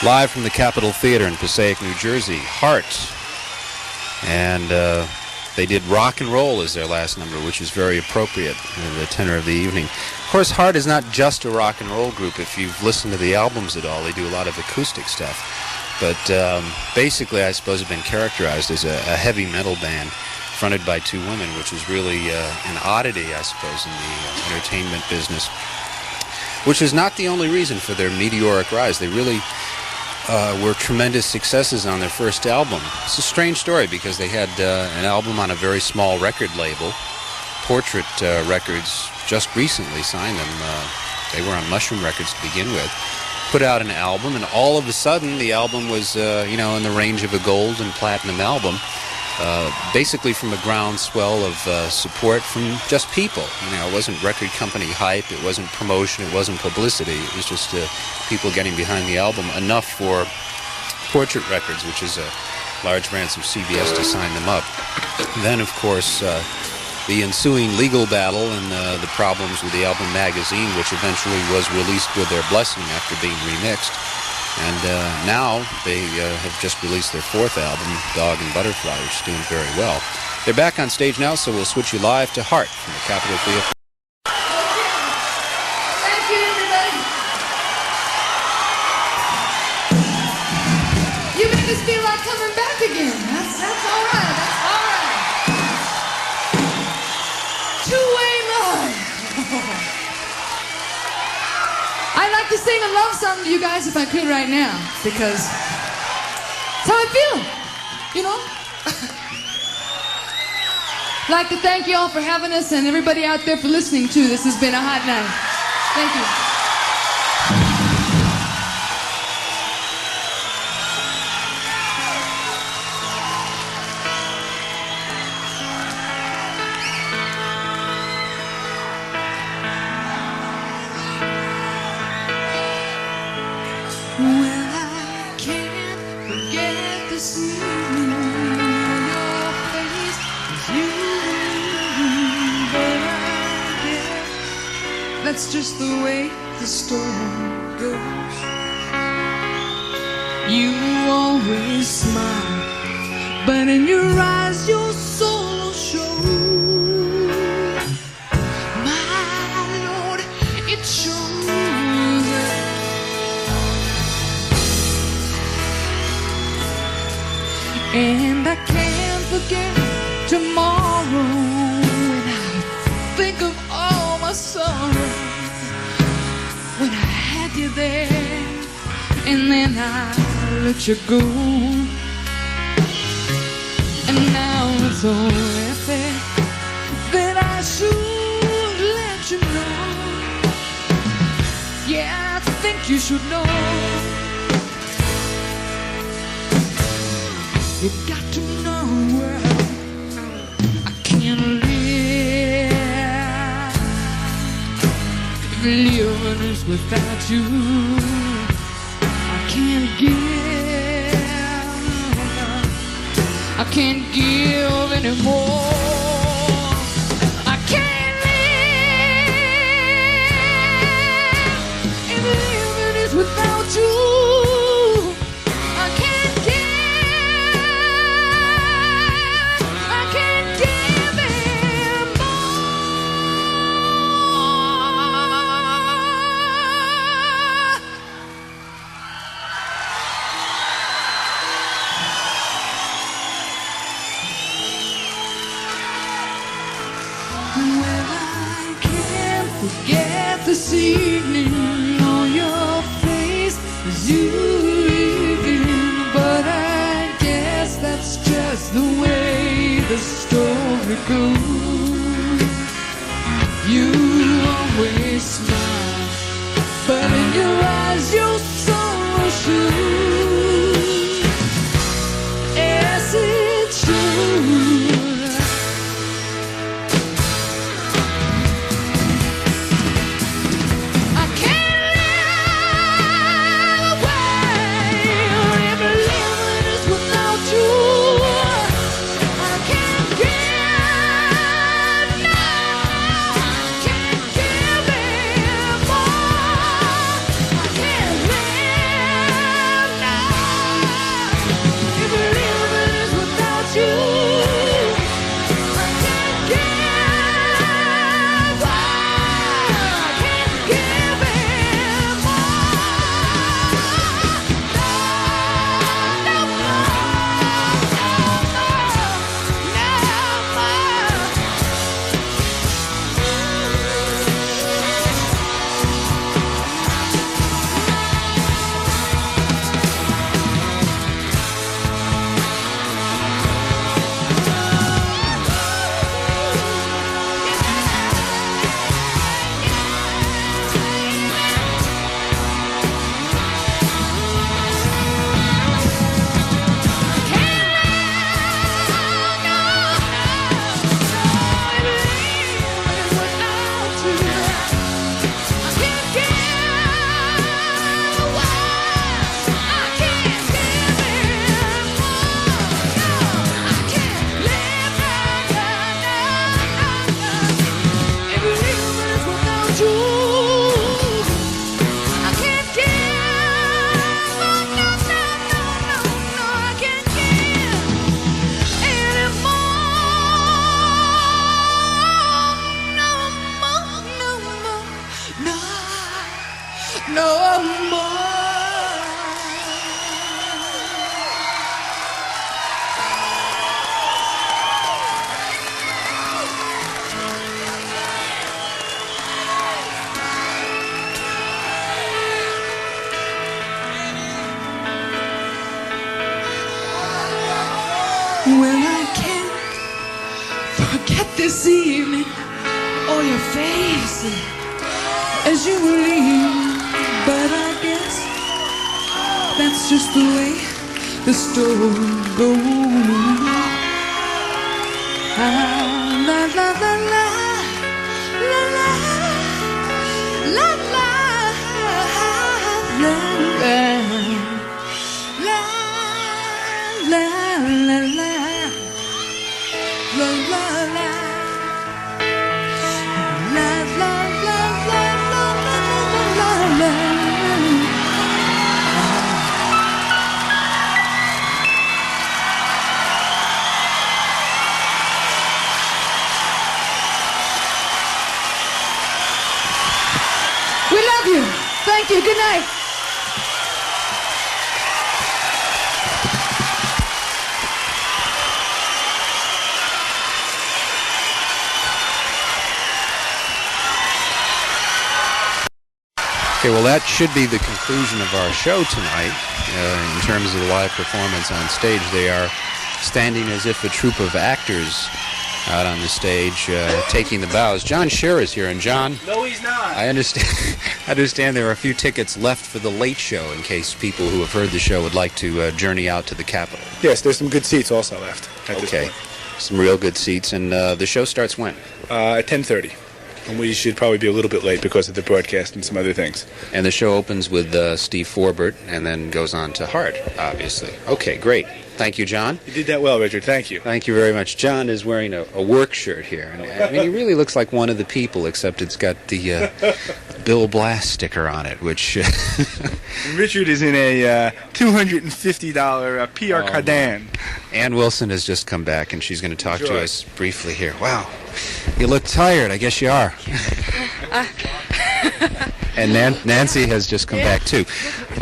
Live from the Capitol Theater in Passaic, New Jersey, Heart. And they did Rock and Roll as their last number, which is very appropriate in the tenor of the evening. Of course, Heart is not just a rock and roll group. If you've listened to the albums at all, they do a lot of acoustic stuff. But basically, I suppose, have been characterized as a heavy metal band fronted by two women, which is really an oddity, I suppose, in the entertainment business, which is not the only reason for their meteoric rise. They really were tremendous successes on their first album. It's a strange story because they had an album on a very small record label. Portrait Records just recently signed them. They were on Mushroom Records to begin with. Put out an album, and all of a sudden the album was, in the range of a gold and platinum album. Basically from a groundswell of support from just people. It wasn't record company hype, it wasn't promotion, it wasn't publicity. It was just people getting behind the album enough for Portrait Records, which is a large brand from CBS, to sign them up. Then, of course, the ensuing legal battle and the problems with the album Magazine, which eventually was released with their blessing after being remixed. And now they have just released their fourth album, Dog and Butterfly, which is doing very well. They're back on stage now, so we'll switch you live to Heart from the Capitol Theater. Thank you, everybody. You make us feel like coming back again. That's all right. That's all right. Two-way love. I'd like to sing a love song to you guys if I could right now, because that's how I feel, I'd like to thank you all for having us and everybody out there for listening too. This has been a hot night. Thank you. That's just the way the story goes. You always smile, but in your eyes your soul shows. My Lord, it shows. And I can't forget tomorrow when I think of all my sorrow. When I had you there, and then I let you go. And now it's all epic that I should let you know. Yeah, I think you should know You got to know I can't live if living is without you. I can't give anymore. I can't live if living is without you. I can't give forget this evening on your face as you leaving, but I guess that's just the way the story goes. You always smile, but in your eyes your sorrow shows. Yes, it's true. Well, I can't forget this evening or your face as you were leaving, but I guess that's just the way the story goes. Ah, la la la la la la la la la la la la. La la la la la la la la la. We love you. Thank you. Good night. Okay, well, that should be the conclusion of our show tonight. In terms of the live performance on stage, they are standing as if a troupe of actors out on the stage, taking the bows. John Scher is here, and John... No, he's not. I understand there are a few tickets left for the late show in case people who have heard the show would like to journey out to the Capitol. Yes, there's some good seats also left. Okay, some real good seats, and the show starts when? At 10:30. And we should probably be a little bit late because of the broadcast and some other things. And the show opens with Steve Forbert and then goes on to Heart, obviously. Okay, great. Thank you, John. You did that well, Richard. Thank you. Thank you very much. John is wearing a work shirt here. And, I mean, he really looks like one of the people, except it's got the Bill Blass sticker on it, which... Richard is in a $250 PR Cardan. Ann Wilson has just come back, and she's going to talk to us briefly here. Wow. You look tired. I guess you are. And Nancy has just come back, too.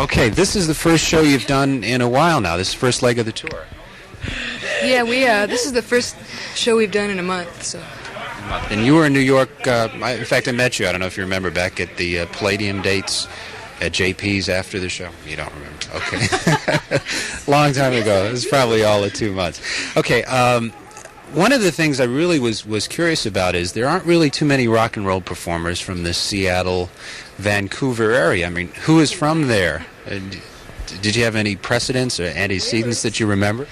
Okay, this is the first show you've done in a while now. This is the first leg of the tour. Yeah, this is the first show we've done in a month, so... And you were in New York. In fact, I met you. I don't know if you remember back at the Palladium dates at JP's after the show. You don't remember. Okay. Long time ago. It was probably all of 2 months. Okay. One of the things I really was curious about is there aren't really too many rock and roll performers from the Seattle, Vancouver area. I mean, who is from there? Did you have any precedents or antecedents that you remember?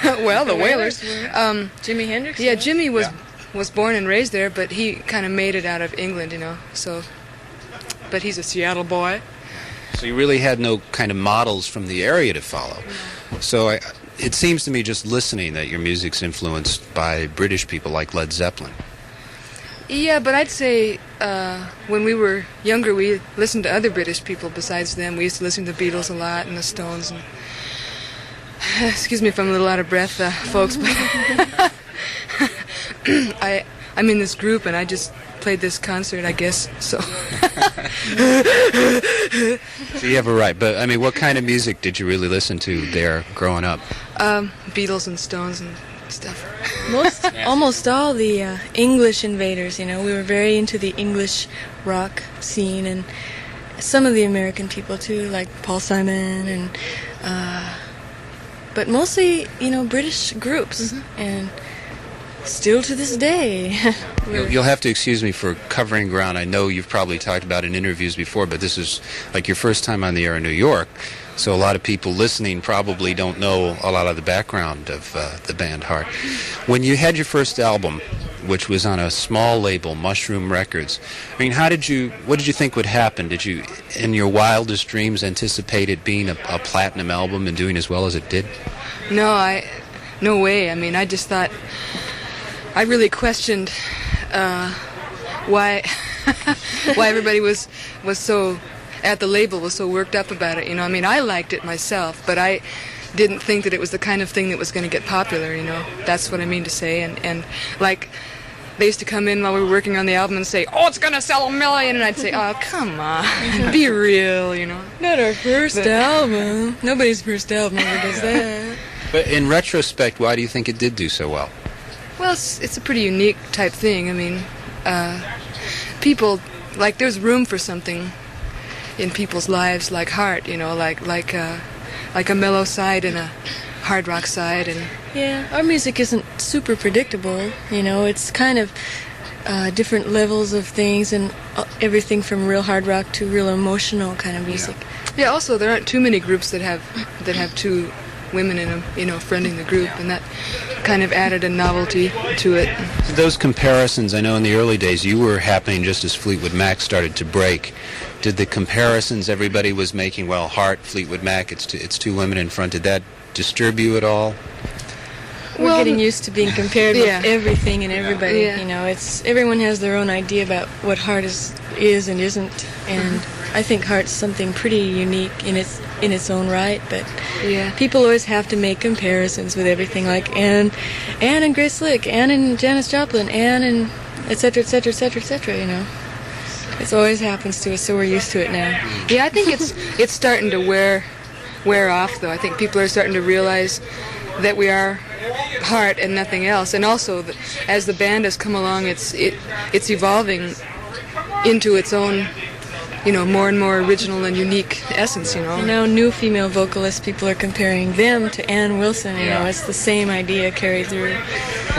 Well, the Wailers. Jimi Hendrix? Yeah, Jimmy was born and raised there, but he kind of made it out of England, you know. So, but he's a Seattle boy. So you really had no kind of models from the area to follow. So it seems to me, just listening, that your music's influenced by British people like Led Zeppelin. Yeah, but I'd say when we were younger, we listened to other British people besides them. We used to listen to the Beatles a lot and the Stones. And excuse me if I'm a little out of breath, folks, but I'm in this group and I just played this concert, I guess, so... So you have a right, but I mean, what kind of music did you really listen to there growing up? Beatles and Stones and stuff. Almost all the English invaders, you know. We were very into the English rock scene, and some of the American people too, like Paul Simon, and but mostly, you know, British groups, and still to this day. You'll have to excuse me for covering ground. I know you've probably talked about in interviews before, but this is like your first time on the air in New York, so a lot of people listening probably don't know a lot of the background of the band Heart. When you had your first album, which was on a small label, Mushroom Records, I mean, what did you think would happen? Did you, in your wildest dreams, anticipate it being a platinum album and doing as well as it did? No way. I mean, I just thought... I really questioned why everybody was so at the label was so worked up about it. You know, I mean, I liked it myself, but I didn't think that it was the kind of thing that was going to get popular. You know, that's what I mean to say. And like, they used to come in while we were working on the album and say, "Oh, it's going to sell 1 million," and I'd say, "Oh, come on, be real," you know. Not our first album. Nobody's first album ever does that. But in retrospect, why do you think it did do so well? Well, it's a pretty unique type thing. I mean, people, like, there's room for something in people's lives like Heart, you know, like a mellow side and a hard rock side. And yeah, our music isn't super predictable, you know. It's kind of different levels of things, and everything from real hard rock to real emotional kind of music. Yeah, also, there aren't too many groups that have two women in them, you know, fronting the group, and that kind of added a novelty to it. Those comparisons, I know in the early days you were happening just as Fleetwood Mac started to break. Did the comparisons everybody was making, well, Heart, Fleetwood Mac, it's two women in front, did that disturb you at all? We're getting used to being compared with everything and everybody. You know, everyone has their own idea about what Heart is and isn't, and I think Heart's something pretty unique in its own right. But people always have to make comparisons with everything, like Ann and Grace Slick, Ann and Janis Joplin, Ann and etc. etc. etc. etc. You know, it always happens to us, so we're used to it now. Yeah, I think it's starting to wear off, though. I think people are starting to realize that we are Heart and nothing else, and also as the band has come along, it's evolving into its own more and more original and unique essence, And now new female vocalists, people are comparing them to Ann Wilson. It's the same idea carried through.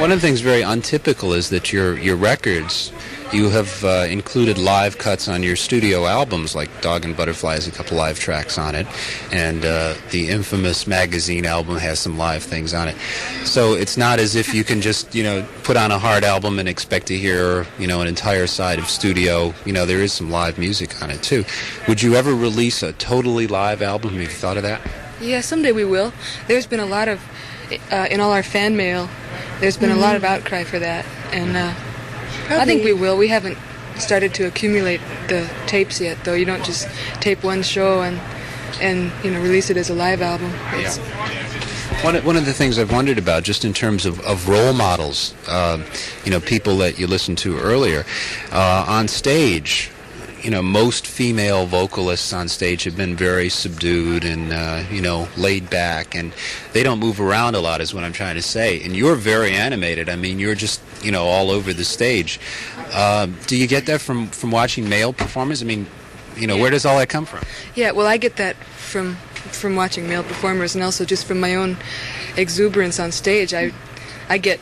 One of the things very untypical is that your records, you have included live cuts on your studio albums, like Dog and Butterfly has a couple live tracks on it, and the infamous Magazine album has some live things on it. So it's not as if you can just, put on a hard album and expect to hear, an entire side of studio. There is some live music on it, too. Would you ever release a totally live album? Have you thought of that? Yeah, someday we will. There's been a lot of, in all our fan mail, there's been a lot of outcry for that, and I think we will. We haven't started to accumulate the tapes yet, though. You don't just tape one show and release it as a live album. One of the things I've wondered about, just in terms of role models, people that you listened to earlier, on stage, most female vocalists on stage have been very subdued and, laid back, and they don't move around a lot, is what I'm trying to say. And you're very animated. I mean, you're just, all over the stage. Do you get that from watching male performers? I mean, where does all that come from? Yeah, well, I get that from watching male performers, and also just from my own exuberance on stage. I get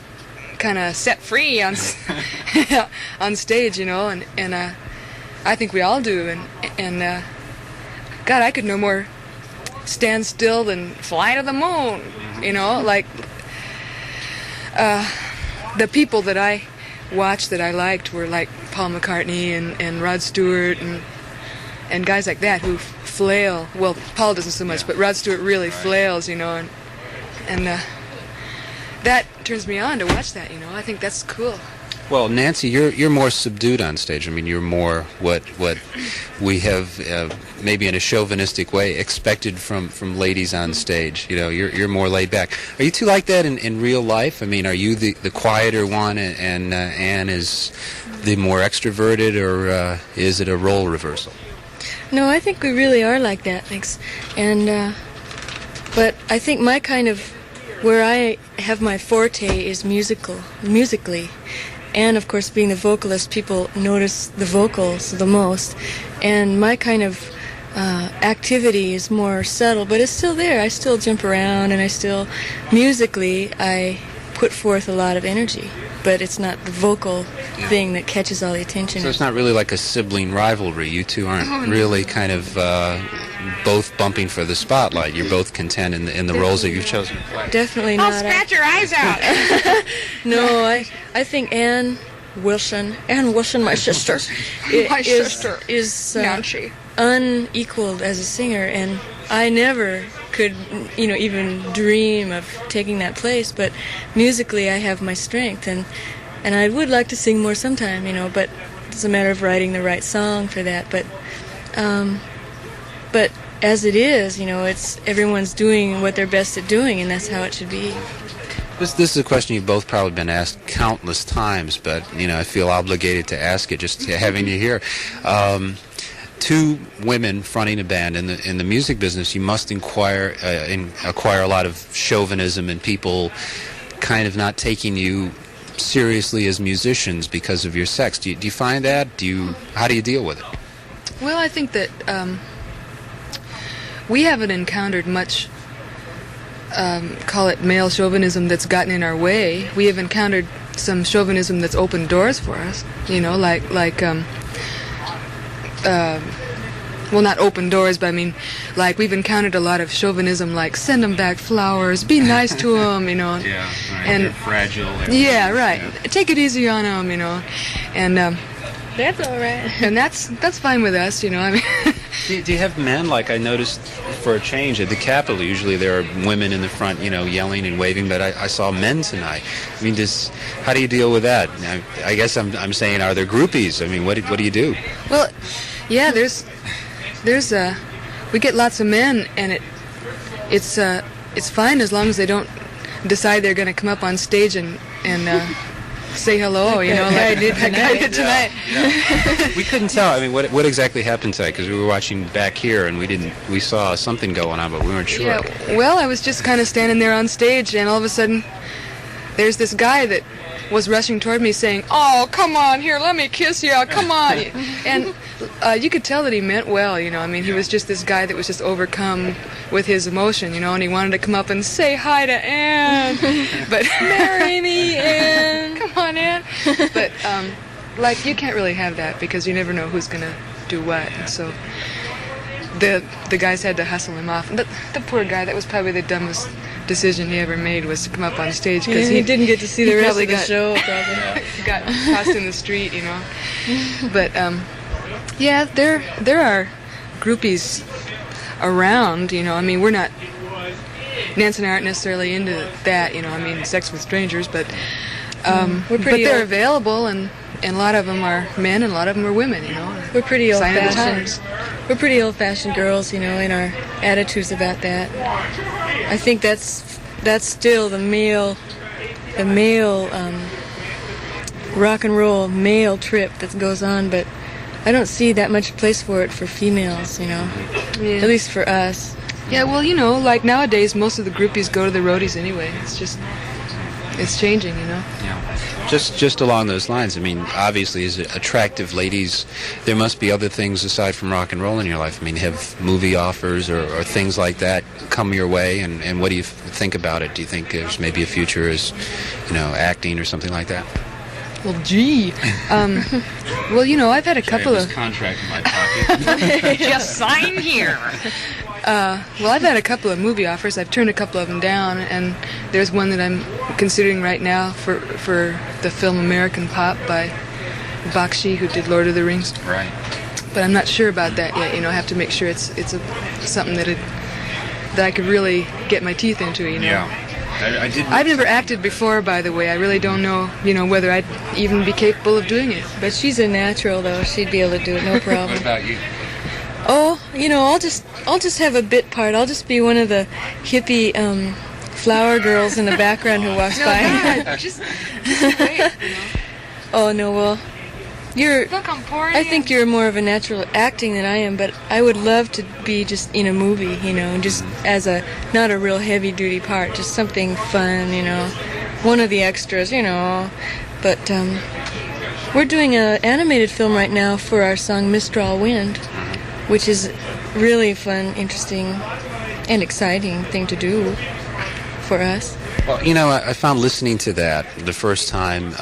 kind of set free on on stage, and I think we all do, and God, I could no more stand still than fly to the moon, like the people that I watched that I liked were like Paul McCartney and Rod Stewart and guys like that who flail. Well, Paul doesn't so much, but Rod Stewart really flails, and that turns me on to watch that, I think that's cool. Well, Nancy, you're more subdued on stage. I mean, you're more what we have, maybe in a chauvinistic way, expected from ladies on stage. You're more laid back. Are you two like that in real life? I mean, are you the quieter one, and Anne is the more extroverted, or is it a role reversal? No, I think we really are like that, thanks. And but I think my kind of, where I have my forte is musically. And, of course, being the vocalist, people notice the vocals the most. And my kind of activity is more subtle, but it's still there. I still jump around, and musically, I put forth a lot of energy. But it's not the vocal thing that catches all the attention. So it's not really like a sibling rivalry. You two aren't really kind of both bumping for the spotlight. You're both content in the roles that you've chosen to play. Definitely not. I'll scratch your eyes out. No, I think Ann Wilson, my sister, is Nancy. Unequaled as a singer, and I never could, even dream of taking that place. But musically, I have my strength, and I would like to sing more sometime, but it's a matter of writing the right song for that. But as it is, it's everyone's doing what they're best at doing, and that's how it should be. This is a question you've both probably been asked countless times, but I feel obligated to ask it just having you here. Two women fronting a band in the music business, you must acquire a lot of chauvinism and people kind of not taking you seriously as musicians because of your sex. Do you find that? How do you deal with it? Well, I think that we haven't encountered much, call it male chauvinism, that's gotten in our way. We have encountered some chauvinism that's opened doors for us, well, not open doors, but I mean, like, we've encountered a lot of chauvinism, like, send them back flowers, be nice to them, Yeah, right. And they're fragile. Yeah, right. Yeah. Take it easy on them, and that's all right. And that's fine with us, I mean. Do you have men? Like, I noticed for a change at the Capitol, usually there are women in the front, yelling and waving, but I saw men tonight. I mean, how do you deal with that? I guess I'm saying, are there groupies? I mean, what do you do? Well, yeah, there's we get lots of men, and it's fine as long as they don't decide they're going to come up on stage and say hello, like I did tonight. Yeah. We couldn't tell. I mean, what exactly happened tonight? Because we were watching back here, and we saw something going on, but we weren't sure. Yeah, well, I was just kind of standing there on stage, and all of a sudden, there's this guy that was rushing toward me saying, "Oh, come on, here, let me kiss you, come on." And You could tell that he meant well, you know. I mean, he was just this guy that was just overcome with his emotion, you know, and he wanted to come up and say hi to Anne. But Marry me, Anne. Come on, Anne. But, like, you can't really have that because you never know who's going to do what. And so the guys had to hustle him off. But the poor guy, that was probably the dumbest decision he ever made, was to come up on stage because he didn't get to see the rest of the show. Probably got tossed in the street, you know. But yeah, there are groupies around, you know. I mean, we're not, Nance and I aren't necessarily into that, you know. I mean, sex with strangers, but they're available, and a lot of them are men, and a lot of them are women, you know. We're pretty Sign of the old-fashioned. times. We're pretty old-fashioned girls, you know, in our attitudes about that. I think that's still the male rock and roll male trip that goes on, but I don't see that much place for it for females, you know. Yeah. At least for us. Yeah, well, you know, like nowadays, most of the groupies go to the roadies anyway. It's changing, you know. Yeah. Just along those lines, I mean, obviously, as attractive ladies, there must be other things aside from rock and roll in your life. I mean, have movie offers or things like that come your way, and what do you think about it? Do you think there's maybe a future as, you know, acting or something like that? Well, gee. Well, you know, I've had a couple of... contract in my pocket. Just sign here. Well, I've had a couple of movie offers. I've turned a couple of them down, and there's one that I'm considering right now for the film American Pop by Bakshi, who did Lord of the Rings. Right. But I'm not sure about that yet. You know, I have to make sure it's something that I could really get my teeth into. You know. Yeah. I did. I've never acted before, by the way. I really don't know, you know, whether I'd even be capable of doing it. But she's a natural, though. She'd be able to do it, no problem. What about you? Oh, you know, I'll just have a bit part. I'll just be one of the hippie flower girls in the background who walks by. God, just wait, you know. Oh no, well, Look, I'm pouring I think you're more of a natural at acting than I am, but I would love to be just in a movie, you know, just as not a real heavy duty part, just something fun, you know, one of the extras, you know. But we're doing an animated film right now for our song Mistral Wind, which is really fun, interesting, and exciting thing to do for us. Well, you know, I found listening to that the first time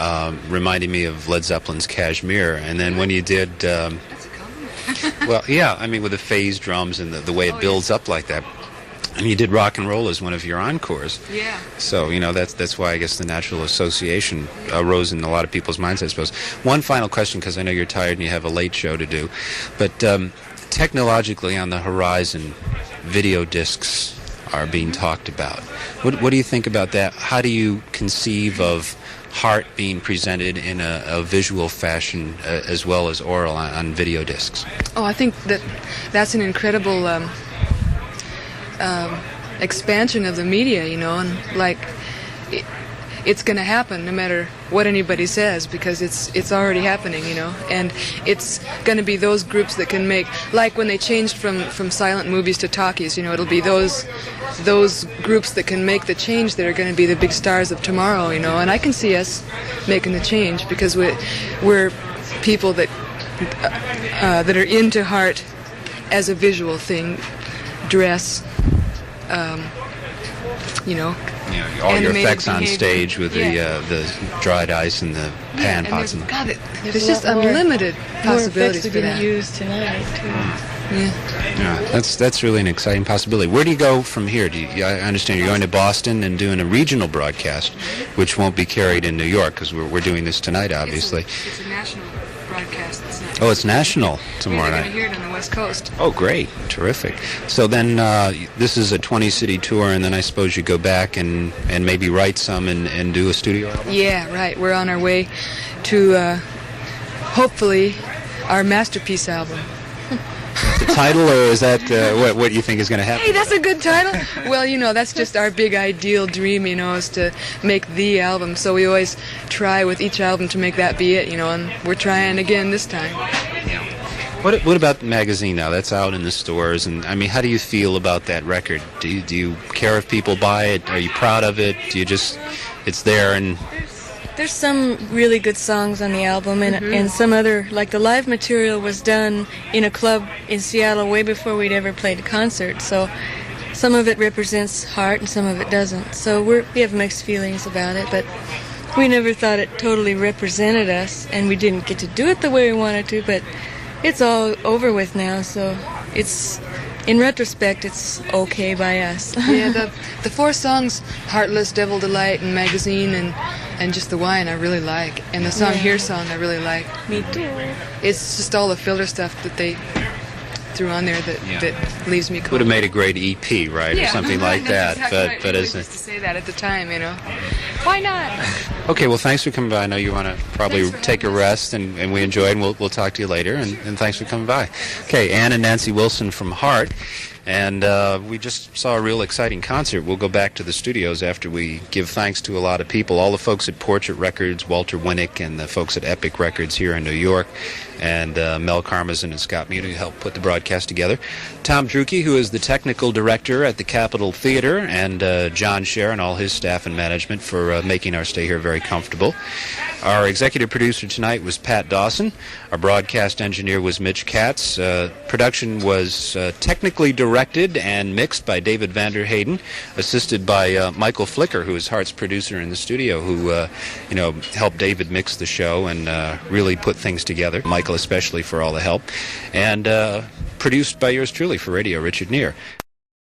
reminded me of Led Zeppelin's Kashmir, and then when you did, well, yeah, I mean, with the phase drums and the way it builds up like that, and you did Rock and Roll as one of your encores. Yeah. So, you know, that's why I guess the natural association arose in a lot of people's minds, I suppose. One final question, because I know you're tired and you have a late show to do, but technologically on the horizon, video discs are being talked about. What do you think about that? How do you conceive of Heart being presented in a visual fashion as well as oral on video discs? Oh, I think that's an incredible expansion of the media, you know, and like it's going to happen no matter what anybody says, because it's already happening, you know, and it's going to be those groups that can make, like when they changed from silent movies to talkies, you know, it'll be those groups that can make the change that are going to be the big stars of tomorrow, you know, and I can see us making the change because we're people that are into Heart as a visual thing, dress, you know. Yeah, all your effects on behavior. stage with the dried ice and the pan pots. And And there's just unlimited possibilities we for didn't that. use tonight, too. Yeah. that's really an exciting possibility. Where do you go from here? I understand you're going to Boston and doing a regional broadcast, which won't be carried in New York because we're doing this tonight, obviously. It's a national broadcast. Oh, it's national tomorrow They're night. going to hear it on the West Coast. Oh, great. Terrific. So then this is a 20-city tour, and then I suppose you go back and maybe write some and do a studio album? Yeah, right. We're on our way to, hopefully, our masterpiece album. The title, or is that what you think is going to happen? Hey, that's a good title. Well, you know, that's just our big ideal dream, you know, is to make the album. So we always try with each album to make that be it, you know, and we're trying again this time. Yeah. What about the magazine now? That's out in the stores, and I mean, how do you feel about that record? Do you care if people buy it? Are you proud of it? Do you just, it's there and... There's some really good songs on the album, and some other, like the live material was done in a club in Seattle way before we'd ever played a concert, so some of it represents Heart and some of it doesn't. So we have mixed feelings about it, but we never thought it totally represented us, and we didn't get to do it the way we wanted to, but it's all over with now, so it's, in retrospect, it's okay by us. Yeah, the 4 songs, Heartless, Devil Delight, and Magazine, and just the Wine, I really like. And the song Here Song, I really like. Me too. It's just all the filler stuff that they threw on there that leaves me cold. Would have made a great EP, right, or something like that. Exactly right. But I isn't used to say that at the time, you know. Why not? Okay, well, thanks for coming by. I know you want to probably Thanks for take a having us. rest, and we enjoyed, and we'll talk to you later, and thanks for coming by. Okay, Ann and Nancy Wilson from Heart, and we just saw a real exciting concert. We'll go back to the studios after we give thanks to a lot of people, all the folks at Portrait Records, Walter Winnick, and the folks at Epic Records here in New York, and Mel Karmazin and Scott Muta, who helped put the broadcast together. Tom Drucke, who is the technical director at the Capitol Theater, and John Scher and all his staff and management for making our stay here very comfortable. Our executive producer tonight was Pat Dawson. Our broadcast engineer was Mitch Katz. Production was technically directed and mixed by David Vander Hayden, assisted by Michael Flicker, who is Heart's producer in the studio, who helped David mix the show and really put things together. Michael especially for all the help. And produced by yours truly for radio, Richard Neer.